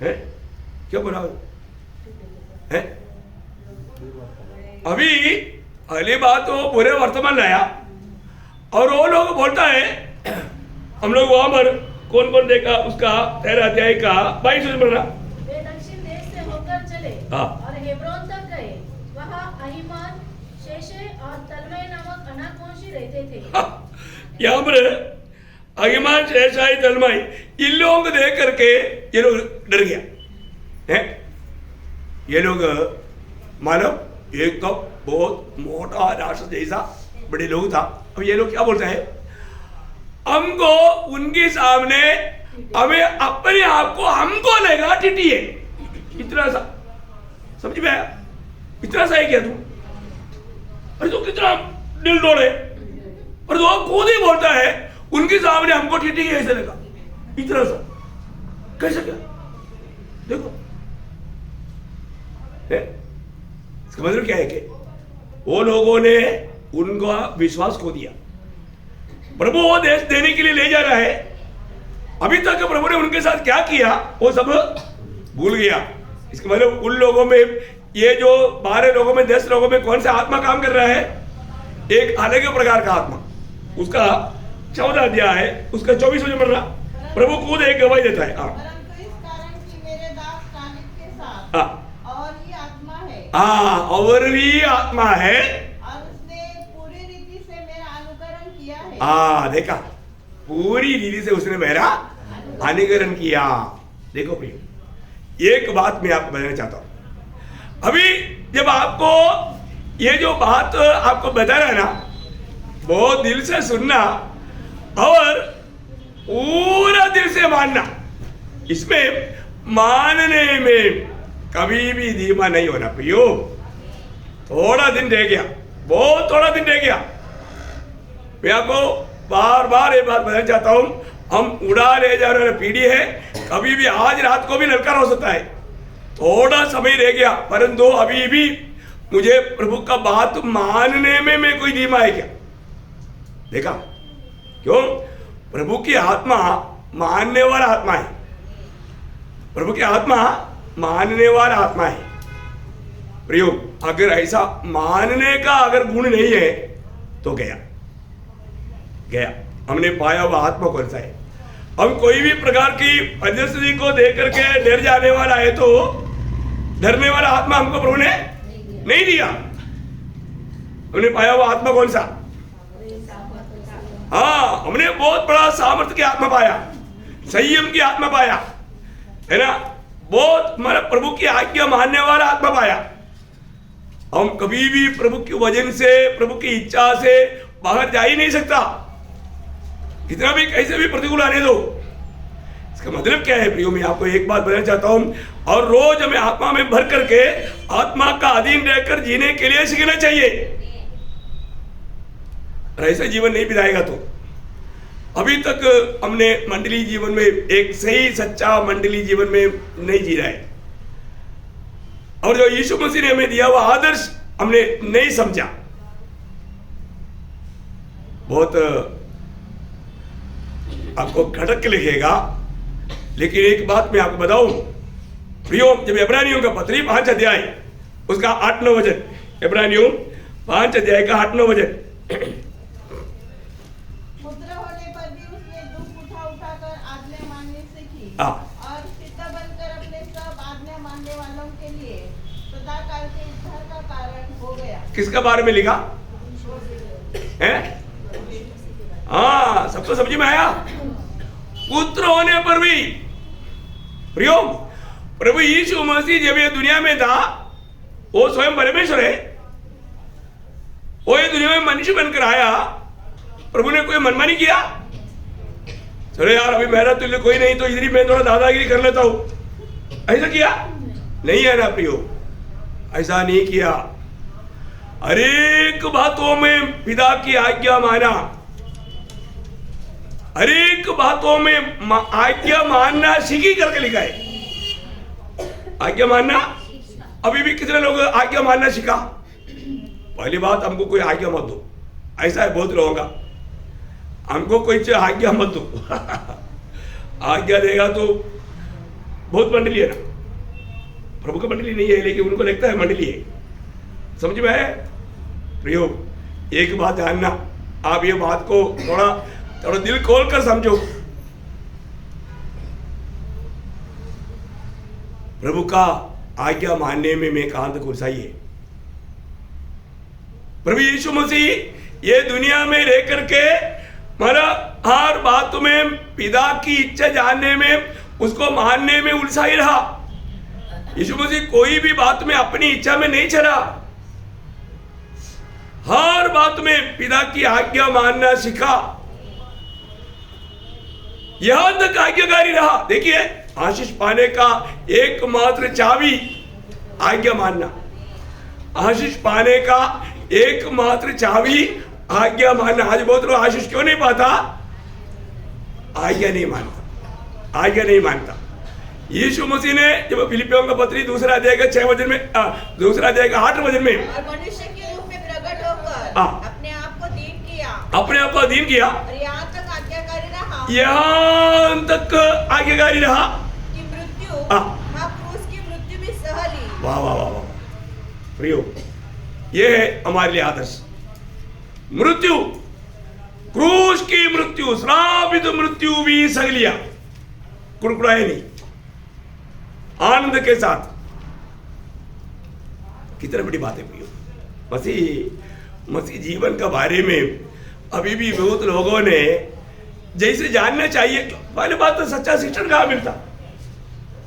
है क्या बोला है? अभी अगली बात तो पूरे वर्तमान लाया, और वो लोग बोलता है हम लोग वहां पर कौन कौन देखा, उसका 13 अध्याय का 22 बोलना। वे दक्षिण देश से होकर चले और हेब्रोन तक गए, वहाँ अहीमान, शेशे और तलमय नामक अनाकोशी रहते थे। यहाँ पर अहीमान, शेशाई, तलमय, इन लोगों को देख करके ये लोग डर गया है। ये लोग मानव एक तो बहुत मोटा राष्ट्र जैसा बड़े लोग था। अब ये लोग क्या बोलते हैं, हमको उनके सामने हमें अपने आप को हमको लेगा टिटिए, इतना सा समझ में आया? इतना सा है क्या तू? अरे तो कितना दिल तोड़े, और तो खुद ही बोलता है उनके सामने हमको टिटिए ऐसे लगा, इतना सा कैसे क्या? देखो इसका मतलब क्या है कि वो लोगों ने उनका विश्वास खो दिया। प्रभु वो देश देने के लिए ले जा रहा है, अभी तक प्रभु ने उनके साथ क्या किया वो सब भूल गया। इसका मतलब उन लोगों में, ये जो 12 लोगों में 10 लोगों में कौन सा आत्मा काम कर रहा है? एक अलग प्रकार का आत्मा। उसका 14 अध्याय है, उसका 24 में पढ़ रहा, प्रभु खुद एक गवाही देता है। परंतु इस कारण कि मेरे दास कालिब के साथ और ही आत्मा है, और भी आत्मा है, और उसने पूरी रीति से मेरा अनुकरण किया है। देखा, पूरी रीति से उसने मेरा अनुकरण किया। देखो भाई, एक बात मैं आपको बताना चाहता हूं। अभी जब आपको ये जो बात आपको बता रहा है ना, बहुत दिल से सुनना और पूरा दिल से मानना। इसमें मानने में कभी भी धीमा नहीं होना प्रियो। थोड़ा दिन रह गया, बहुत थोड़ा दिन रह गया। मैं आपको बार बार ये बात बताना चाहता हूं, हम उड़ा ले जा रहे पीढ़ी है, कभी भी आज रात को भी ललकार हो सकता है। थोड़ा समय रह गया, परंतु अभी भी मुझे प्रभु का बात मानने में मैं कोई धीमा है क्या? देखा क्यों? प्रभु की आत्मा मानने वाला आत्मा है। प्रभु की आत्मा मानने वाला आत्मा है। प्रयोग अगर ऐसा मानने का अगर गुण नहीं है तो गया गया। हमने पाया हुआ आत्मा कौन सा है? हम कोई भी प्रकार की परिस्थिति को देख करके डर जाने वाला है तो डरने वाला आत्मा हमको प्रभु ने नहीं दिया। हमने पाया हुआ आत्मा कौन सा? हाँ, हमने बहुत बड़ा सामर्थ्य की आत्मा पाया, संयम की आत्मा पाया, है ना, बहुत मतलब प्रभु की आज्ञा मानने वाला आत्मा पाया। हम कभी भी प्रभु के वजन से, प्रभु की इच्छा से बाहर जा ही नहीं सकता, कितना भी कैसे भी प्रतिकूल आने दो। इसका मतलब क्या है प्रियो, मैं आपको एक बात बताना चाहता हूं, और रोज हमें आत्मा में भर करके आत्मा का अधीन रहकर जीने के लिए सीखना चाहिए। ऐसा जीवन नहीं बिताएगा तो अभी तक हमने मंडली जीवन में एक सही सच्चा मंडली जीवन में नहीं जी रहा है, और जो यीशु मसीह ने हमें दिया वो आदर्श हमने नहीं समझा। बहुत आपको खटक के लिखेगा, लेकिन एक बात मैं आपको बताऊं प्रियो, जब इब्रानियों का पत्री 5 अध्याय उसका 8-9 वचन, इब्रानियों 5 अध्याय का 8-9 वचन, पुत्र होने पर भी उसने दुख उठाकर आज्ञा मानने सीखी, हाँ। और चित्त बनकर अपने सब आज्ञा मानने वालों के लिए सदाकाल के उद्धार का कारण हो गया। किसका बारे में लिखा है? हाँ, सबको समझ में आया। पुत्र होने पर भी प्रियो, प्रभु यीशु मसीह जब ये दुनिया में था, वो स्वयं परमेश्वर है, वो ये दुनिया में मनुष्य बनकर आया। प्रभु ने कोई मनमानी किया? चलो यार, अभी मेरा तुल्य कोई नहीं तो इधर ही मैं थोड़ा दादागिरी कर लेता हूं, ऐसा किया नहीं है ना प्रियो, ऐसा नहीं किया। हरेक बातों में पिता की आज्ञा माना, हरेक बातों में आज्ञा मानना सीखी करके लिखा है। आज्ञा मानना, अभी भी कितने लोग आज्ञा मानना सीखा? पहली बात, हमको कोई आज्ञा मत दो, ऐसा है बहुत लोगों का, हमको कोई आज्ञा मत दो। आज्ञा देगा तो बहुत मंडली है ना, प्रभु का मंडली नहीं है, लेकिन उनको लगता है मंडली है। समझ में आया प्रियो? एक बात जानना, आप ये बात को थोड़ा दिल खोल कर समझो। प्रभु का आज्ञा मानने में मैं कहां तक गुस्साई है। प्रभु यीशु मसीह ये दुनिया में रह करके हमारा हर बात में पिता की इच्छा जानने में, उसको मानने में उलझा ही रहा। यीशु मसीह कोई भी बात में अपनी इच्छा में नहीं चला, हर बात में पिता की आज्ञा मानना सीखा, यहां तक आज्ञाकारी रहा। देखिए, आशीष पाने का एकमात्र चाबी आज्ञा मानना, आशीष पाने का एकमात्र चाबी आज्ञा मानना। आज बहुत लोग आशीष क्यों नहीं पाता? आज्ञा नहीं मानता, आज्ञा नहीं मानता। यीशु मसीह ने जब फिलिपियों का पत्री 2 अध्याय का 6 वचन में, 2 अध्याय का 8 वचन में, और मनुष्य के रूप में प्रकट होकर अपने आप को दीन किया, अपने आप को अधीन किया, और यहाँ तक आज्ञाकारी रहा, यहां तक आज्ञाकारी रहा कि मृत्यु, हाँ, क्रूस की मृत्यु भी सह ली। वाह वाह वाह वाह प्रियो, ये है हमारे लिए आदर्श। मृत्यु, क्रूस की मृत्यु, श्रापित मृत्यु भी सह लिया, कुड़कुड़ाए नहीं, आनंद के साथ। कितनी बड़ी बात है प्रियो। मसीह जीवन का बारे में अभी भी बहुत लोगों ने जैसे जानना चाहिए। पहले बात तो सच्चा शिक्षण कहाँ मिलता?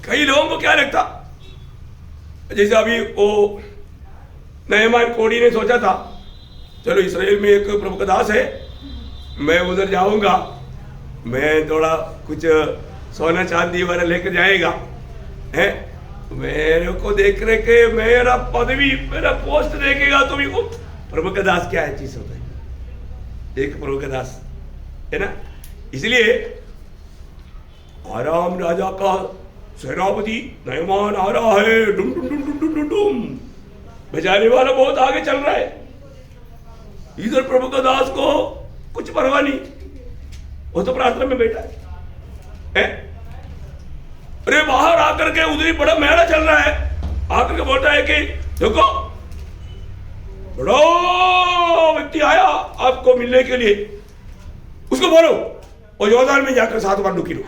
कई लोगों को क्या लगता, जैसे अभी वो नयमान कोड़ी ने सोचा था, चलो इस्राएल में एक प्रभु का दास है, मैं उधर जाऊंगा, मैं थोड़ा कुछ सोना चांदी वाला लेकर जाएगा, है, मेरे को देख रहे के मेरा पदवी, मेरा पोस्ट देखेगा तो भी वो प्रभु का दास क्या है चीज होता है, एक प्रभु का दास है ना। इसलिए आराम राजा का सेनापति नयमान आ रहा है, डुम डुम डुम डुम डुम डुम, बजाने वाला बहुत आगे चल रहा है, इधर प्रभु का दास को कुछ परवाह नहीं, वो तो प्रार्थना में बैठा है। अरे बाहर आकर के उधर ही बड़ा मेला चल रहा है, आकर के बोलता है कि देखो बड़ा व्यक्ति आया आपको मिलने के लिए, उसको बोलो और योरदान में जाकर 7 बार डुबकी लो।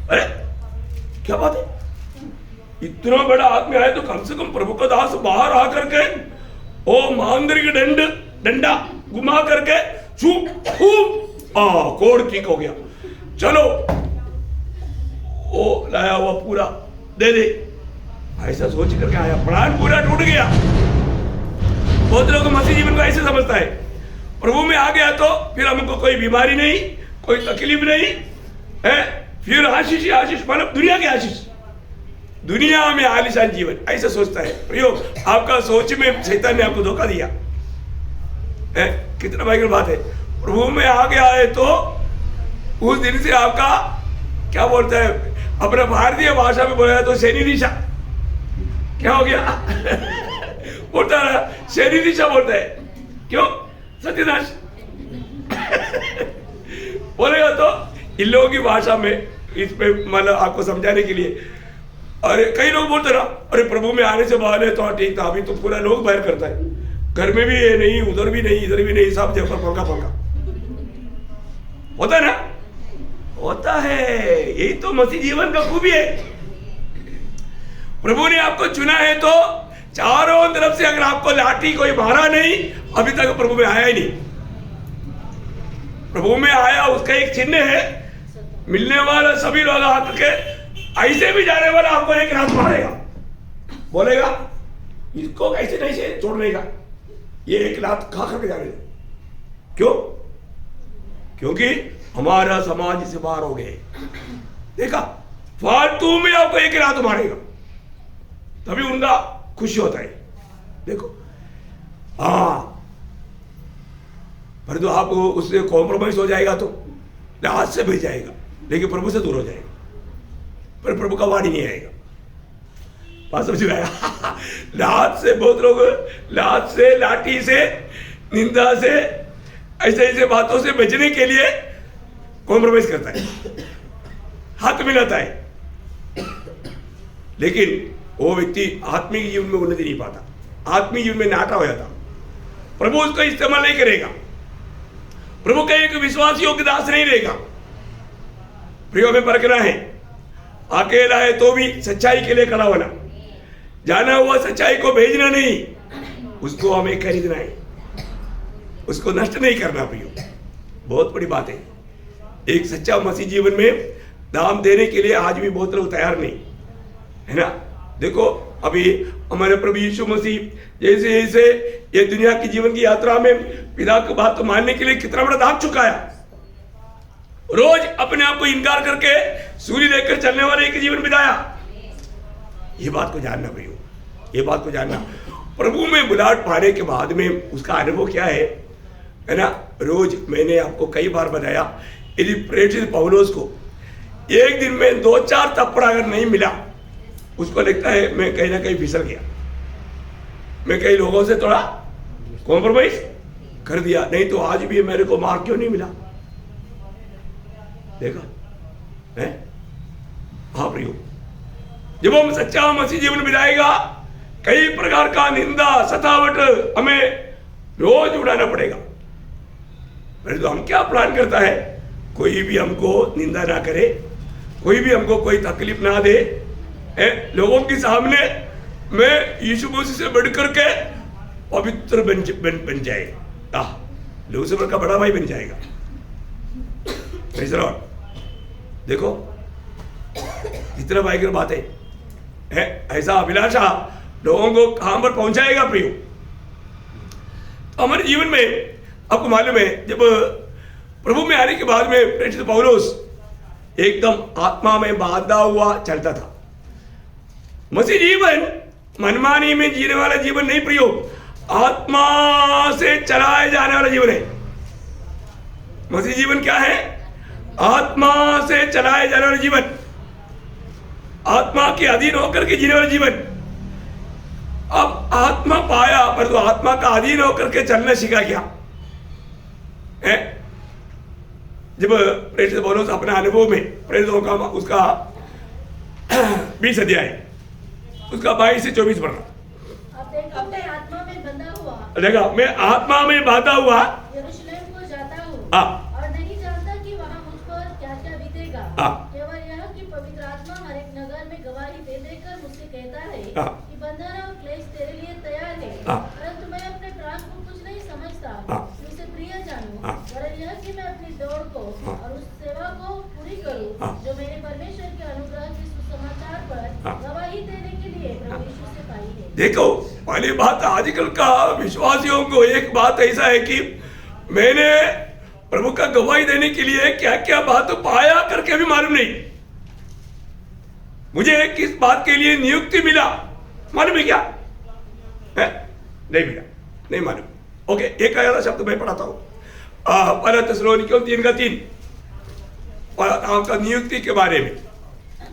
अरे क्या बात है, इतना बड़ा आदमी आया तो कम से कम प्रभु का दास बाहर आकर के ओ मांद्रिक डंडा घुमा करके चुप खूब कोड़ ठीक हो गया। चलो ओ लाया हुआ पूरा दे दे, ऐसा सोच करके आया, प्राण पूरा टूट गया। बहुत लोग मसीह जीवन को ऐसे समझता है, प्रभु में आ गया तो फिर हमको कोई बीमारी नहीं, कोई तकलीफ नहीं है, फिर आशीष ही आशीष, मतलब दुनिया की आशीष, दुनिया में आलीशान जीवन, ऐसा सोचता है। प्रयोग आपका सोच में शैतान ने आपको धोखा दिया है। कितना भयंकर बात है। प्रभु में आ गया है तो उस दिन से आपका क्या बोलता है, अपना भारतीय भाषा में बोला तो शनि दिशा क्या हो गया बोलता है, शनि दिशा बोलता है। क्यों? सत्यनाश बोलेगा तो इन लोगों की भाषा में, इस पे मतलब आपको समझाने के लिए। अरे कई लोग बोलते ना, अरे प्रभु में आने से पहले तो ठीक था, अभी तो पूरा लोग बाहर करता है, घर में भी ये नहीं, उधर भी नहीं, इधर भी नहीं, सब जगह फलका फलका होता है ना, होता है। यही तो मसीह जीवन का खूबी है। प्रभु ने आपको चुना है तो चारों तरफ से अगर आपको लाठी कोई मारा नहीं, अभी तक प्रभु में आया ही नहीं। प्रभु में आया उसका एक चिन्ह है, मिलने वाला सभी लोग हाथ के, ऐसे भी जाने वाला आपको एक हाथ मारेगा, बोलेगा इसको कैसे नहीं से छोड़ने का, ये एक लात खा करके जाने। क्यों? क्योंकि हमारा समाज से बाहर हो गए। देखा, फालतू में आपको एक लात मारेगा, तभी उनका खुशी होता है। देखो परंतु आप उससे कॉम्प्रोमाइज हो जाएगा तो लात से बच जाएगा, लेकिन प्रभु से दूर हो जाएगा, पर प्रभु का वाणी नहीं आएगा। बात समझ में आया? लात से बहुत लोग, लात से, लाठी से, निंदा से, ऐसे ऐसे बातों से बचने के लिए कॉम्प्रोमाइज करता है, हाथ मिलाता है, लेकिन वो व्यक्ति आत्मिक जीवन में उन्नति नहीं पाता, आत्मिक जीवन में नाटा हो जाता। प्रभु उसको इस्तेमाल नहीं करेगा, प्रभु का एक विश्वास योग्य दास नहीं रहेगा। प्रियो में परखना है, अकेला है तो भी सच्चाई के लिए खड़ा होना, जाना हुआ सच्चाई को भेजना नहीं, उसको हमें खरीदना है, उसको नष्ट नहीं करना। प्रियो बहुत बड़ी बात है। एक सच्चा मसीह जीवन में दाम देने के लिए आज भी बहुत लोग तैयार नहीं है ना। देखो अभी हमारे प्रभु यीशु मसीह जैसे जैसे ये दुनिया की जीवन की यात्रा में पिता की बात तो मानने के लिए कितना बड़ा दाग चुकाया, रोज अपने आप को इनकार करके सूली लेकर चलने वाले एक जीवन बिताया। ये बात को जानना भैया, ये बात को जानना। प्रभु में बुलाहट पाने के बाद में उसका अनुभव क्या है ना। रोज मैंने आपको कई बार बताया, यदि प्रेरित पौलुस को एक दिन में 2-4 थप्पड़ अगर नहीं मिला, उसको लगता है मैं कहीं ना कहीं फिसल गया, मैं कई लोगों से थोड़ा कॉम्प्रोमाइज कर दिया, नहीं तो आज भी मेरे को मार क्यों नहीं मिला। देखा है? हाँ प्रियो, जब हम सच्चा मसीह जीवन बिताएगा, कई प्रकार का निंदा सतावट हमें रोज उड़ाना पड़ेगा। तो हम क्या प्लान करता है, कोई भी हमको निंदा ना करे, कोई भी हमको कोई तकलीफ ना दे, लोगों के सामने मैं यीशु मसीह से बढ़ करके पवित्र बन जाए, लूसीफर का बड़ा भाई बन जाएगा। देखो कितना भयंकर बात है, ऐसा अभिलाषा लोगों को कहां पर पहुंचाएगा प्रियो। तो हमारे जीवन में आपको मालूम है, जब प्रभु में आने के बाद में प्रेरित पौलुस एकदम आत्मा में बांधा हुआ चलता था। मसीह जीवन मनमानी में जीने वाला जीवन नहीं प्रियो, आत्मा से चलाए जाने वाला जीवन है। मसीह जीवन क्या है? आत्मा से चलाए जाने वाला जीवन, आत्मा के अधीन होकर के जीने वाला जीवन। अब आत्मा पाया, पर तो आत्मा का अधीन होकर के चलना सीखा क्या है? जब प्रेरित पौलुस अपने अनुभव में प्रेरितों का उसका 20 अध्याय उसका 22 से 24 पढ़ना। अब मैं आत्मा में बंधा हुआ, देखा, मैं आत्मा में बांधा हुआ यरूशलेम को जाता हूँ और नहीं जानता कि वहाँ मुझ पर क्या क्या बीतेगा। केवल यह कि पवित्र आत्मा हर एक नगर में गवाही दे देकर मुझसे कहता है कि बंधन और क्लेश तेरे लिए तैयार है, परंतु मैं हाँ। और उस सेवा को पूरी करूं हाँ। जो मैंने परमेश्वर के अनुग्रह के सुसमाचार पर हाँ। गवाही देने के लिए प्रभु यीशु से पाई है। देखो पहली बात, आजकल का विश्वासियों को एक बात ऐसा है कि मैंने प्रभु का गवाही देने के लिए क्या क्या बात पाया करके भी मालूम नहीं, मुझे किस बात के लिए नियुक्ति मिला मालूम है क्या है? नहीं मिला, नहीं मालूम। ओके, एक आया शब्द मैं पढ़ाता हूं, पहला थिस्सलुनीकियों 3:3 आपका नियुक्ति के बारे में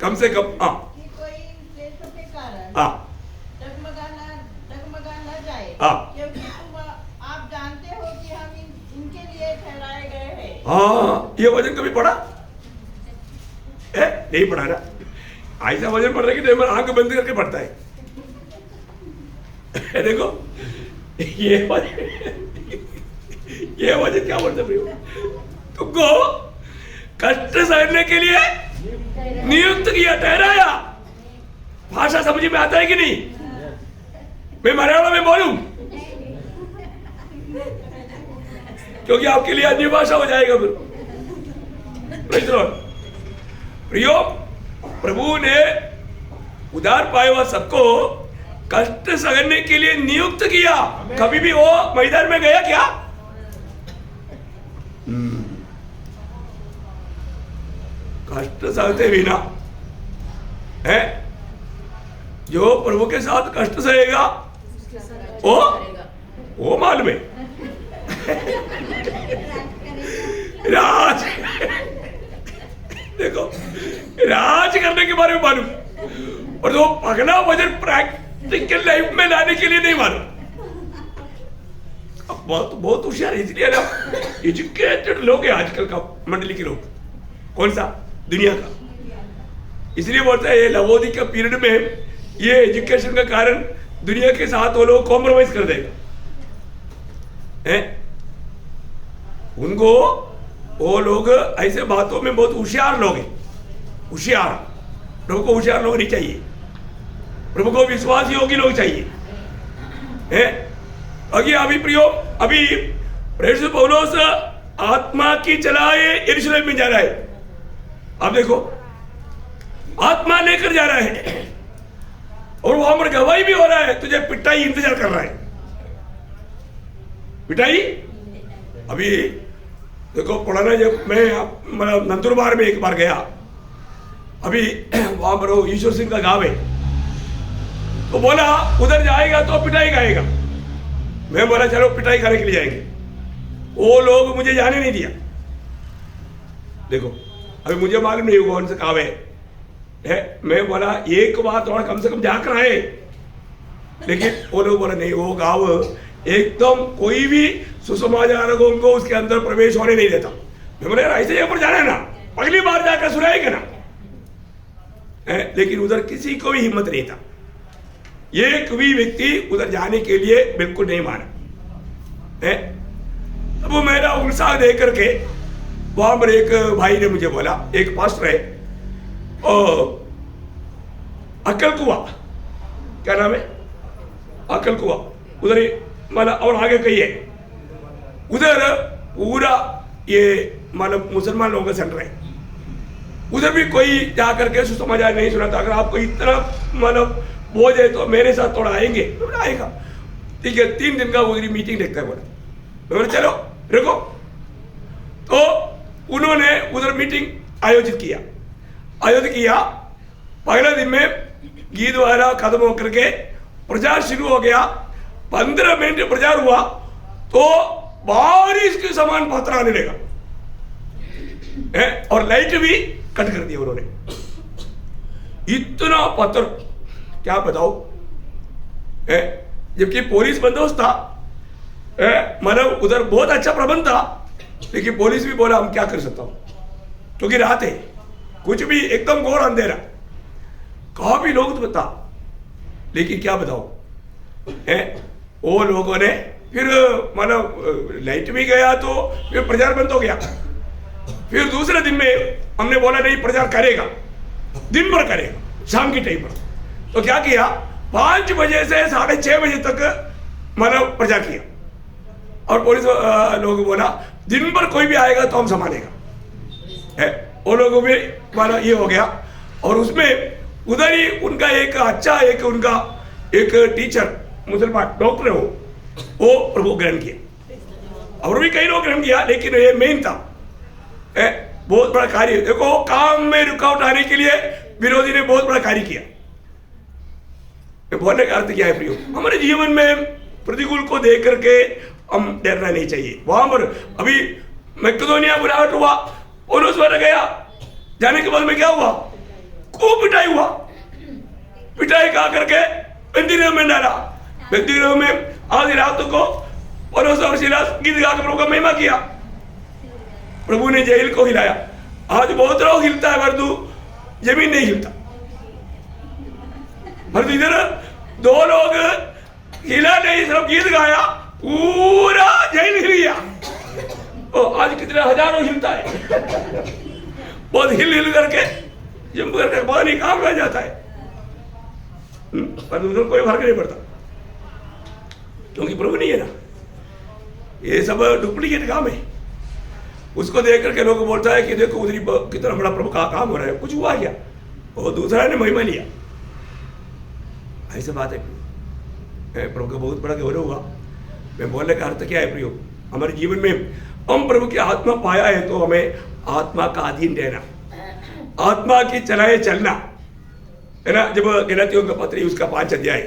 कम से कम कि कोई इन क्लेशों के कारण डगमगा न जाए, क्योंकि आप जानते हो कि हम इनके लिए ठहराए गए हैं। हाँ, ये वचन कभी पढ़ा है? नहीं पढ़ा ना। ऐसा वचन पढ़ रहे कि आंख बंद करके पढ़ता है। देखो ये वचन क्या बोलते हैं? तुमको कष्ट सहने के लिए नियुक्त किया, ठहराया। भाषा समझ में आता है कि नहीं? मैं मलयालम में बोलूं क्योंकि आपके लिए अन्य भाषा हो जाएगा फिर। प्रियो, प्रभु ने उधार पाए हुआ सबको कष्ट सहने के लिए नियुक्त किया। कभी भी वो मैदान में गया क्या? कष्ट सहते बिना है, जो प्रभु के साथ कष्ट सहेगा वो मालूम है राज देखो, राज करने के बारे में मालूम, और वो पगला वजन प्रैक्टिकल लाइफ में लाने के लिए नहीं मालूम। अब बहुत होशियार, इसलिए ना एजुकेटेड लोग हैं आजकल का मंडली के लोग। कौन सा? दुनिया का। इसलिए बोलता है ये लवोदी के पीरियड में ये एजुकेशन का कारण दुनिया के साथ वो लोग कॉम्प्रोमाइज कर देगा हैं? उनको वो लोग ऐसे बातों में बहुत होशियार लोग हैं, होशियार। प्रभु को होशियार लोग नहीं चाहिए, प्रभु को विश्वासी योगी लोग चाहिए हैं? अभी प्रियो, अभी प्रेरित पौलुस आत्मा की चलाए यरूशलेम में जा रहा है। आप देखो, आत्मा लेकर जा रहा है और वहां पर गवाही भी हो रहा है। तुझे पिटाई इंतजार कर रहा है, पिटाई। अभी देखो पुराना, जब मैं मतलब नंदुरबार में एक बार गया, अभी वहां पर वो ईश्वर सिंह का गांव है, तो बोला उधर जाएगा तो पिटाई खाएगा। मैं बोला चलो पिटाई खाने के लिए जाएंगे। वो लोग मुझे जाने नहीं दिया। देखो अभी मुझे मालूम नहीं कौन से गाँव है। मैं बोला एक बात और कम से कम जाकर आए, लेकिन वो लोग बोला नहीं, वो गाँव एकदम कोई भी सुसमाचारकों को उसके अंदर प्रवेश होने नहीं देता। मैं बोला यार ऐसे यहाँ पर जाना है ना, अगली बार जाकर सुनाएंगे ना। लेकिन उधर किसी को भी हिम्मत नहीं था, एक भी व्यक्ति उधर जाने के लिए बिल्कुल नहीं माना। अब वो मेरा उत्साह देख करके वहां पर एक भाई ने मुझे बोला, एक पास्टर है अक्कल कुआ, क्या नाम है? अक्कल कुआ, उधर ही मतलब, और आगे कहीं है उधर पूरा ये मतलब मुसलमान लोगों का सेंटर है। उधर भी कोई जाकर के सुसमाचार नहीं सुनाता। अगर आपको इतना मतलब बोझ है तो मेरे साथ थोड़ा आएंगे? आएगा, ठीक है। 3 दिन का उधर मीटिंग देखता है। बोला चलो रुको। तो उन्होंने उधर मीटिंग आयोजित किया। पहले दिन में गीत वगैरह खत्म होकर के प्रचार शुरू हो गया। 15 मिनट प्रचार हुआ तो बारिश के समान पत्थर आने लगा, और लाइट भी कट कर दिया उन्होंने। इतना पत्थर क्या बताओ, जबकि पुलिस बंदोबस्त था, मतलब उधर बहुत अच्छा प्रबंध था, लेकिन पुलिस भी बोला हम क्या कर सकता हूं, क्योंकि रात है, कुछ भी एकदम घोर अंधेरा, कहा भी लोग तो बता। लेकिन क्या बताओ, वो लोगों ने फिर मतलब लाइट भी गया तो फिर प्रचार बंद हो गया। फिर दूसरे दिन में हमने बोला नहीं प्रचार करेगा, दिन भर करेगा, शाम की टाइम पर। तो क्या किया, 5 बजे से 6:30 बजे तक मतलब प्रचार किया। और पुलिस लोग बोला दिन भर कोई भी आएगा तो हम संभालेगा। है, वो लोगों में हमारा ये हो गया। और उसमें उधर ही उनका एक अच्छा एक उनका एक टीचर मुसलमान डॉक्टर है, वो प्रभु ग्रहण किया। और भी कई लोग ग्रहण किया, लेकिन ये मेन था, बहुत बड़ा कार्य। देखो, काम में रुकावट आने के लिए विरोधी ने बहुत बड़ा कार्य किया। बोलने का अर्थ क्या है प्रियो? हमारे जीवन में प्रतिकूल को देख करके हम डरना नहीं चाहिए। वहां पर अभी मैकेडोनिया बुलावट हुआ, पौलुस वहां गया, जाने के बाद में क्या हुआ? खूब पिटाई हुआ। पिटाई का करके बंदीगृह में डाला। बंदीगृह में आधी रात को पौलुस और सिलास गीत गाकर प्रभु का महिमा किया। प्रभु ने जेल को हिलाया। आज बहुत लोग हिलता है, परंतु जमीन नहीं हिलता। परंतु इधर दो लोग हिला नहीं, सिर्फ गीत गाया, पूरा जेल हिल गया। आज कितने हजारों हिलता है, बहुत हिल हिल करके जम करके पता नहीं कहां रह जाता है, पर उधर कोई फर्क नहीं पड़ता, क्योंकि प्रभु नहीं है ना। ये सब डुप्लीकेट काम है। उसको देख करके लोग बोलता है कि देखो उधर कितना बड़ा प्रभु का काम हो रहा है, कुछ हुआ क्या? और दूसरा ने महिमा लिया। ऐसी बात है, प्रभु का बहुत बड़ा गौरव हुआ। मैं बोलने का अर्थ क्या है प्रियो? हमारे जीवन में हम प्रभु की आत्मा पाया है तो हमें आत्मा का अधीन रहना, आत्मा की चलाए चलना है ना। जब गलातियों का पत्र उसका 5 अध्याय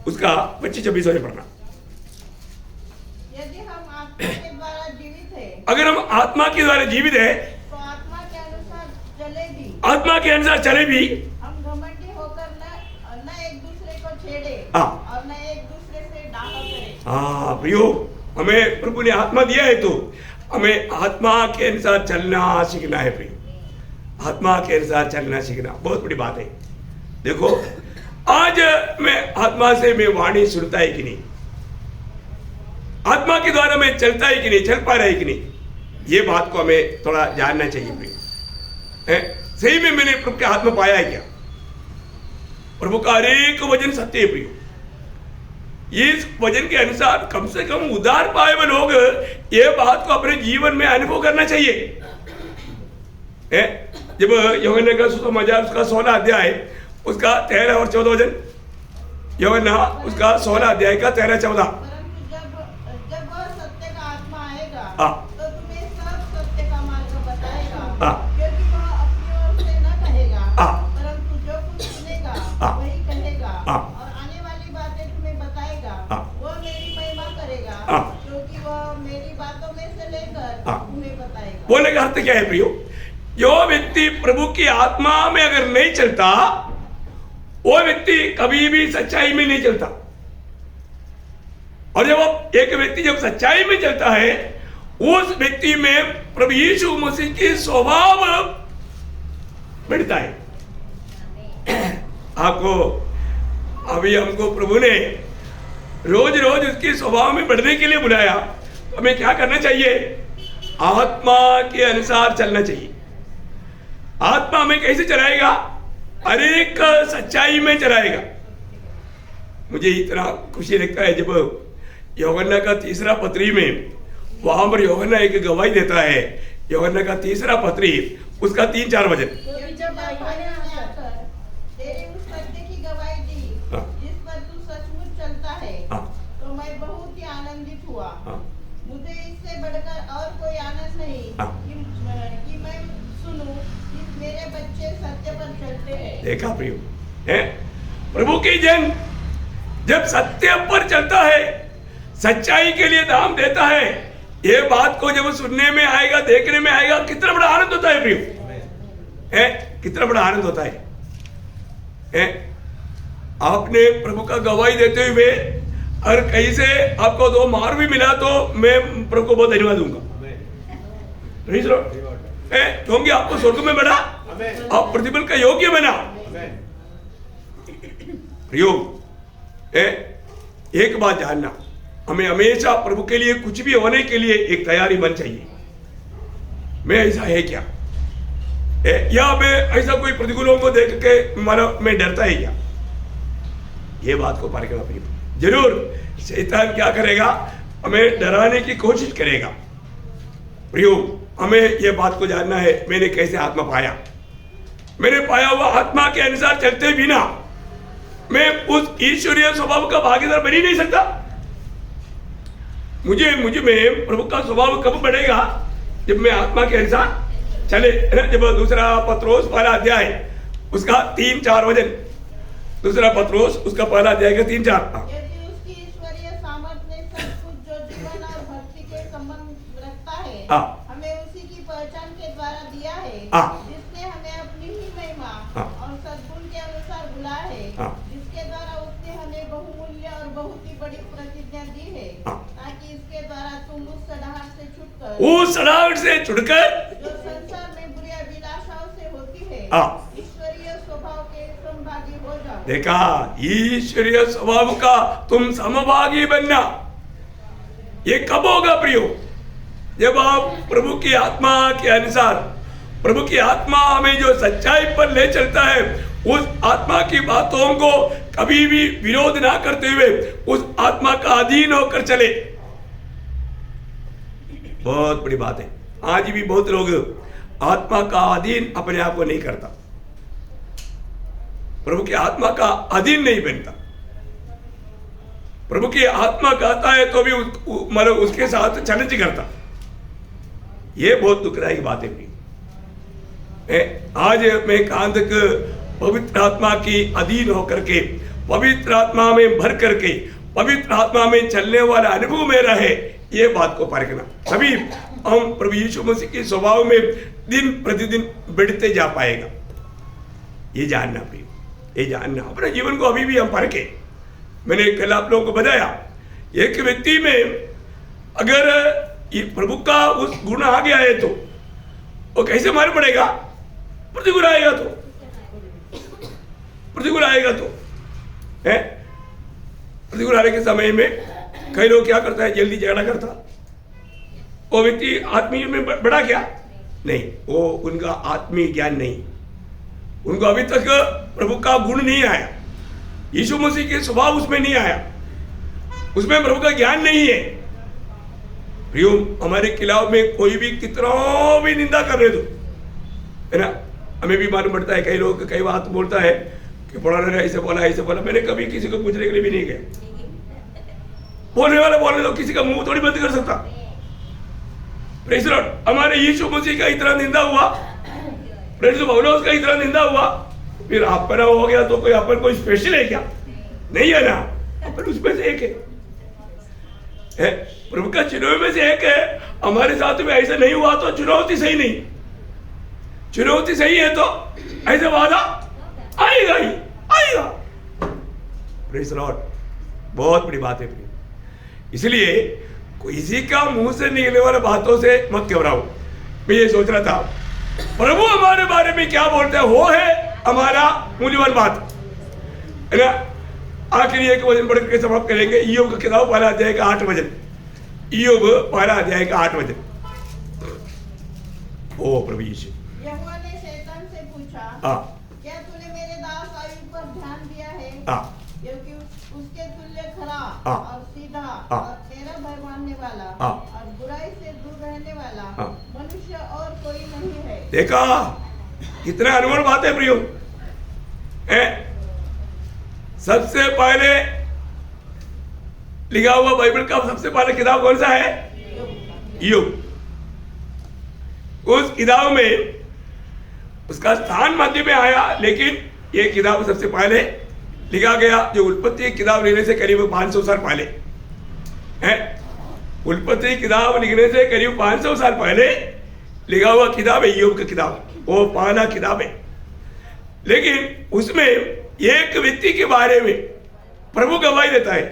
उसका 25-26 में पढ़ना। यदि हम आत्मा के द्वारा जीवित है, अगर हम आत्मा के द्वारा जीवित है तो आत्मा के अनुसार चले भी, आत्मा के अनुसार चले भी, हम घमंडी होकर न एक दूसरे को छेड़े और न एक दूसरे से डाहा करे। हाँ प्रियो, हमें प्रभु ने आत्मा दिया है तो हमें आत्मा के अनुसार चलना सीखना है प्रियो। आत्मा के अनुसार चलना सीखना बहुत बड़ी बात है। देखो, आज मैं आत्मा से मैं वाणी सुनता है कि नहीं, आत्मा के द्वारा मैं चलता है कि नहीं, चल पा रहा है कि नहीं, ये बात को हमें थोड़ा जानना चाहिए प्रियो। सही में मैंने प्रभु के हाथ में पाया है क्या? प्रभु का हर एक वचन सत्य है प्रियो। इस वचन के अनुसार कम से कम उद्धार पाए हुए लोग ये बात को अपने जीवन में अनुभव करना चाहिए। जब यूहन्ना का सुसमाचार उसका 16 अध्याय उसका 13 और 14 वचन, यूहन्ना उसका 16 अध्याय का 13-14। परंतु जब वह सत्य का आत्मा आएगा तो तुम्हें सब सत्य का मार्ग बताएगा, क्योंकि वह अपनी ओर से न कहेगा, परंतु जो कुछ सुनेगा वही कहेगा, और आने वाली बातें तुम्हें बताएगा। वह मेरी महिमा करेगा, क्योंकि वह मेरी बातों में से लेकर तुम्हें बताएगा। बोलने का अर्थ क्या है प्रियो? जो व्यक्ति प्रभु की आत्मा में अगर नहीं चलता, वो व्यक्ति कभी भी सच्चाई में नहीं चलता। और जब एक व्यक्ति जब सच्चाई में चलता है, उस व्यक्ति में प्रभु यीशु मसीह की स्वभाव बढ़ता है। आपको अभी हमको प्रभु ने रोज रोज उसके स्वभाव में बढ़ने के लिए बुलाया, तो हमें क्या करना चाहिए? आत्मा के अनुसार चलना चाहिए। आत्मा में कैसे चलाएगा? हर एक सच्चाई में चलाएगा। मुझे इतना खुशी लगता है जब यूहन्ना का 3 पत्री में वहां पर यूहन्ना एक गवाही देता है। यूहन्ना का 3 पत्री उसका 3-4 वचन। जब मैंने आकर तेरी उस सत्य की गवाही दी जिस पर तू सचमुच चलता है, तो मैं बहुत ही आनंदित हुआ। मुझे इससे बढ़कर और कोई आनंद नहीं कि मैं सुनूं कि मेरे बच्चे सत्य पर चलते हैं। देखा प्रियो, है प्रभु की जन जब सत्य पर चलता है, सच्चाई के लिए दाम देता है, ये बात को जब सुनने में आएगा, देखने में आएगा, कितना बड़ा आनंद होता है प्रियो, है कितना बड़ा आनंद होता है। आपने प्रभु का गवाही देते हुए और कहीं से आपको 2 मार भी मिला तो मैं प्रभु को बहुत धन्यवाद दूंगा, क्योंकि आपको स्वर्ग में बढ़ा, आप प्रतिफल का योग्य बना। प्रियो, एक बात जानना, हमें हमेशा प्रभु के लिए कुछ भी होने के लिए एक तैयारी मन चाहिए। मैं ऐसा है क्या, या मैं ऐसा कोई प्रतिकूलों को देख के मैं डरता है क्या? ये बात को पार करना पड़ेगा। जरूर शैतान क्या करेगा? हमें डराने की कोशिश करेगा। प्रियो, हमें यह बात को जानना है, मैंने कैसे आत्मा पाया। मैंने पाया हुआ आत्मा के अनुसार चलते बिना मैं उस ईश्वरीय स्वभाव का भागीदार बन ही नहीं सकता। मुझे में प्रभु का स्वभाव कब बढ़ेगा? जब मैं आत्मा के अनुसार चले। जब दूसरा पत्रोस पहला अध्याय उसका 3-4 वचन, दूसरा पत्रोस उसका पहला अध्याय का 3-4। यदि उसकी ईश्वरीय सामर्थ्य ने सब कुछ जो जीवन और भक्ति के संबंध रखता है हमें उसी की पहचान के द्वारा दिया है, जिसने हमें अपनी ही महिमा और सद्गुण के अनुसार बुलाया है, जिसके द्वारा उसने हमें बहुमूल्य और बहुत ही बड़ी प्रतिज्ञा दी है, ताकि इसके द्वारा तुम उस सड़ाहट से छुटकर जो संसार में बुरी अभिलाषाओं से होती है ईश्वरीय स्वभाव के समभागी हो जाओ। देखा, ईश्वरीय स्वभाव का तुम समभागी बनना। ये कब होगा प्रियो? जब आप प्रभु की आत्मा के अनुसार, प्रभु की आत्मा हमें जो सच्चाई पर ले चलता है, उस आत्मा की बातों को कभी भी विरोध ना करते हुए उस आत्मा का अधीन होकर चले। बहुत बड़ी बात है। आज भी बहुत लोग आत्मा का अधीन अपने आप को नहीं करता, प्रभु की आत्मा का अधीन नहीं बनता। प्रभु की आत्मा कहता है तो भी मतलब उसके साथ चैलेंज करता। ये बहुत दुखदायक बात है। आज मैं कहां तक पवित्र आत्मा की अधीन होकर के, पवित्र आत्मा में भर करके, पवित्र आत्मा में चलने वाला अनुभव में रहे, ये बात को परखना। तभी हम प्रभु यीशु मसीह के स्वभाव में दिन प्रतिदिन बढ़ते जा पाएगा। ये जानना भी, ये जानना अपने जीवन को अभी भी हम परखे। मैंने कल आप लोगों को बताया, एक व्यक्ति में अगर ये प्रभु का उस गुण आ गया है तो वो कैसे मार पड़ेगा? प्रतिकूल आएगा तो, प्रतिकूल आएगा तो है। प्रतिकूल आने के समय में कई लोग क्या करता है, जल्दी झगड़ा करता। वो व्यक्ति आत्मीय में बड़ा क्या नहीं, वो उनका आत्मीय ज्ञान नहीं, उनको अभी तक प्रभु का गुण नहीं आया, यीशु मसीह के स्वभाव उसमें नहीं आया, उसमें प्रभु का ज्ञान नहीं है। प्रियो, हमारे खिलाफ में कोई भी कितना भी निंदा कर रहे तो है ना, हमें भी मालूम पड़ता है। कई लोग कई बात बोलता है कि पढ़ाने ने ऐसे बोला, ऐसे बोला। मैंने कभी किसी को पूछने के लिए भी नहीं गया। बोलने वाला बोलने दो, किसी का मुंह थोड़ी बंद कर सकता। Praise the Lord. हमारे यीशु मसीह का इतना निंदा हुआ, प्रेज़ पौलुस का इतना निंदा हुआ, फिर अपना हो गया तो कोई अपन कोई स्पेशल है क्या? नहीं है ना, अपन उसमें से एक है, प्रभु का चुनाव में से एक है। हमारे साथ में ऐसा नहीं हुआ तो चुनौती सही नहीं, चुनौती सही है तो ऐसा वादा आएगा ही आएगा। Praise the Lord. बहुत बड़ी बात है। इसलिए किसी का मुंह से निकलने वाले बातों से मत घबराओ। मैं ये सोच रहा था, प्रभु हमारे बारे में क्या बोलते हैं, वो है हमारा मूल्यवान बात, है ना। आखिर एक वचन पढ़ करके समाप्त करेंगे। ईयोब का किताब पहला अध्याय का 8 वचन, ईयोब पहला अध्याय का 8 वचन। ओ प्रभु यीशु। यहोवा ने शैतान से पूछा, क्या तूने मेरे दास अय्यूब पर ध्यान दिया है? क्योंकि उसके तुल्य खरा और सीधा और तेरा भय मानने वाला और बुराई से दूर रहने वाला मनुष्य और कोई नहीं है। देखा कितना अनमोल बात है प्रियो। सबसे पहले लिखा हुआ बाइबल का सबसे पहले किताब कौन सा है? ईयोब। उस किताब में उसका स्थान मध्य में आया, लेकिन ये किताब सबसे पहले लिखा गया जो उत्पत्ति किताब लिखने से करीब 500 साल पहले है। उत्पत्ति किताब लिखने से करीब 500 साल पहले लिखा हुआ किताब है ईयोब की किताब, वो पहला किताब है। लेकिन उसमें एक व्यक्ति के बारे में प्रभु गवाही देता है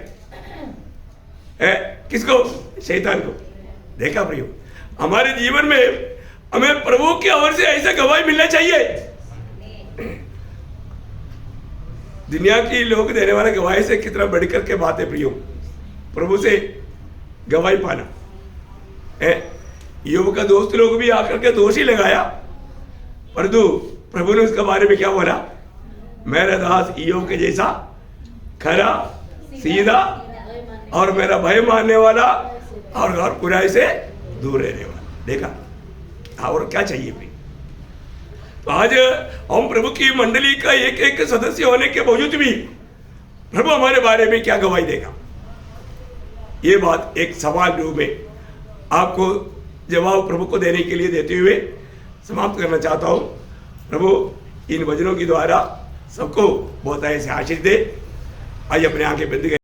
किसको? शैतान को। देखा प्रियो, हमारे जीवन में हमें प्रभु की ओर से ऐसा गवाही मिलना चाहिए। दुनिया की लोग देने वाले गवाही से कितना बढ़कर के बात है प्रियो, प्रभु से गवाही पाना है। ईयोब का दोस्त लोग भी आकर के दोषी लगाया, परंतु प्रभु ने उसके बारे में क्या बोला? मेरा दास ईयोब के जैसा खरा, सीधा और मेरा भय मानने वाला और बुराई से दूर रहने वाला। देखा और क्या चाहिए भाई? तो आज हम प्रभु की मंडली का एक एक सदस्य होने के बावजूद भी प्रभु हमारे बारे में क्या गवाही देगा? ये बात एक सवाल रूप में आपको जवाब प्रभु को देने के लिए देते हुए समाप्त करना चाहता हूं। प्रभु इन वचनों के द्वारा सबको बहुत ऐसे आशीष दे। आइए अपने आंखें बंद करें।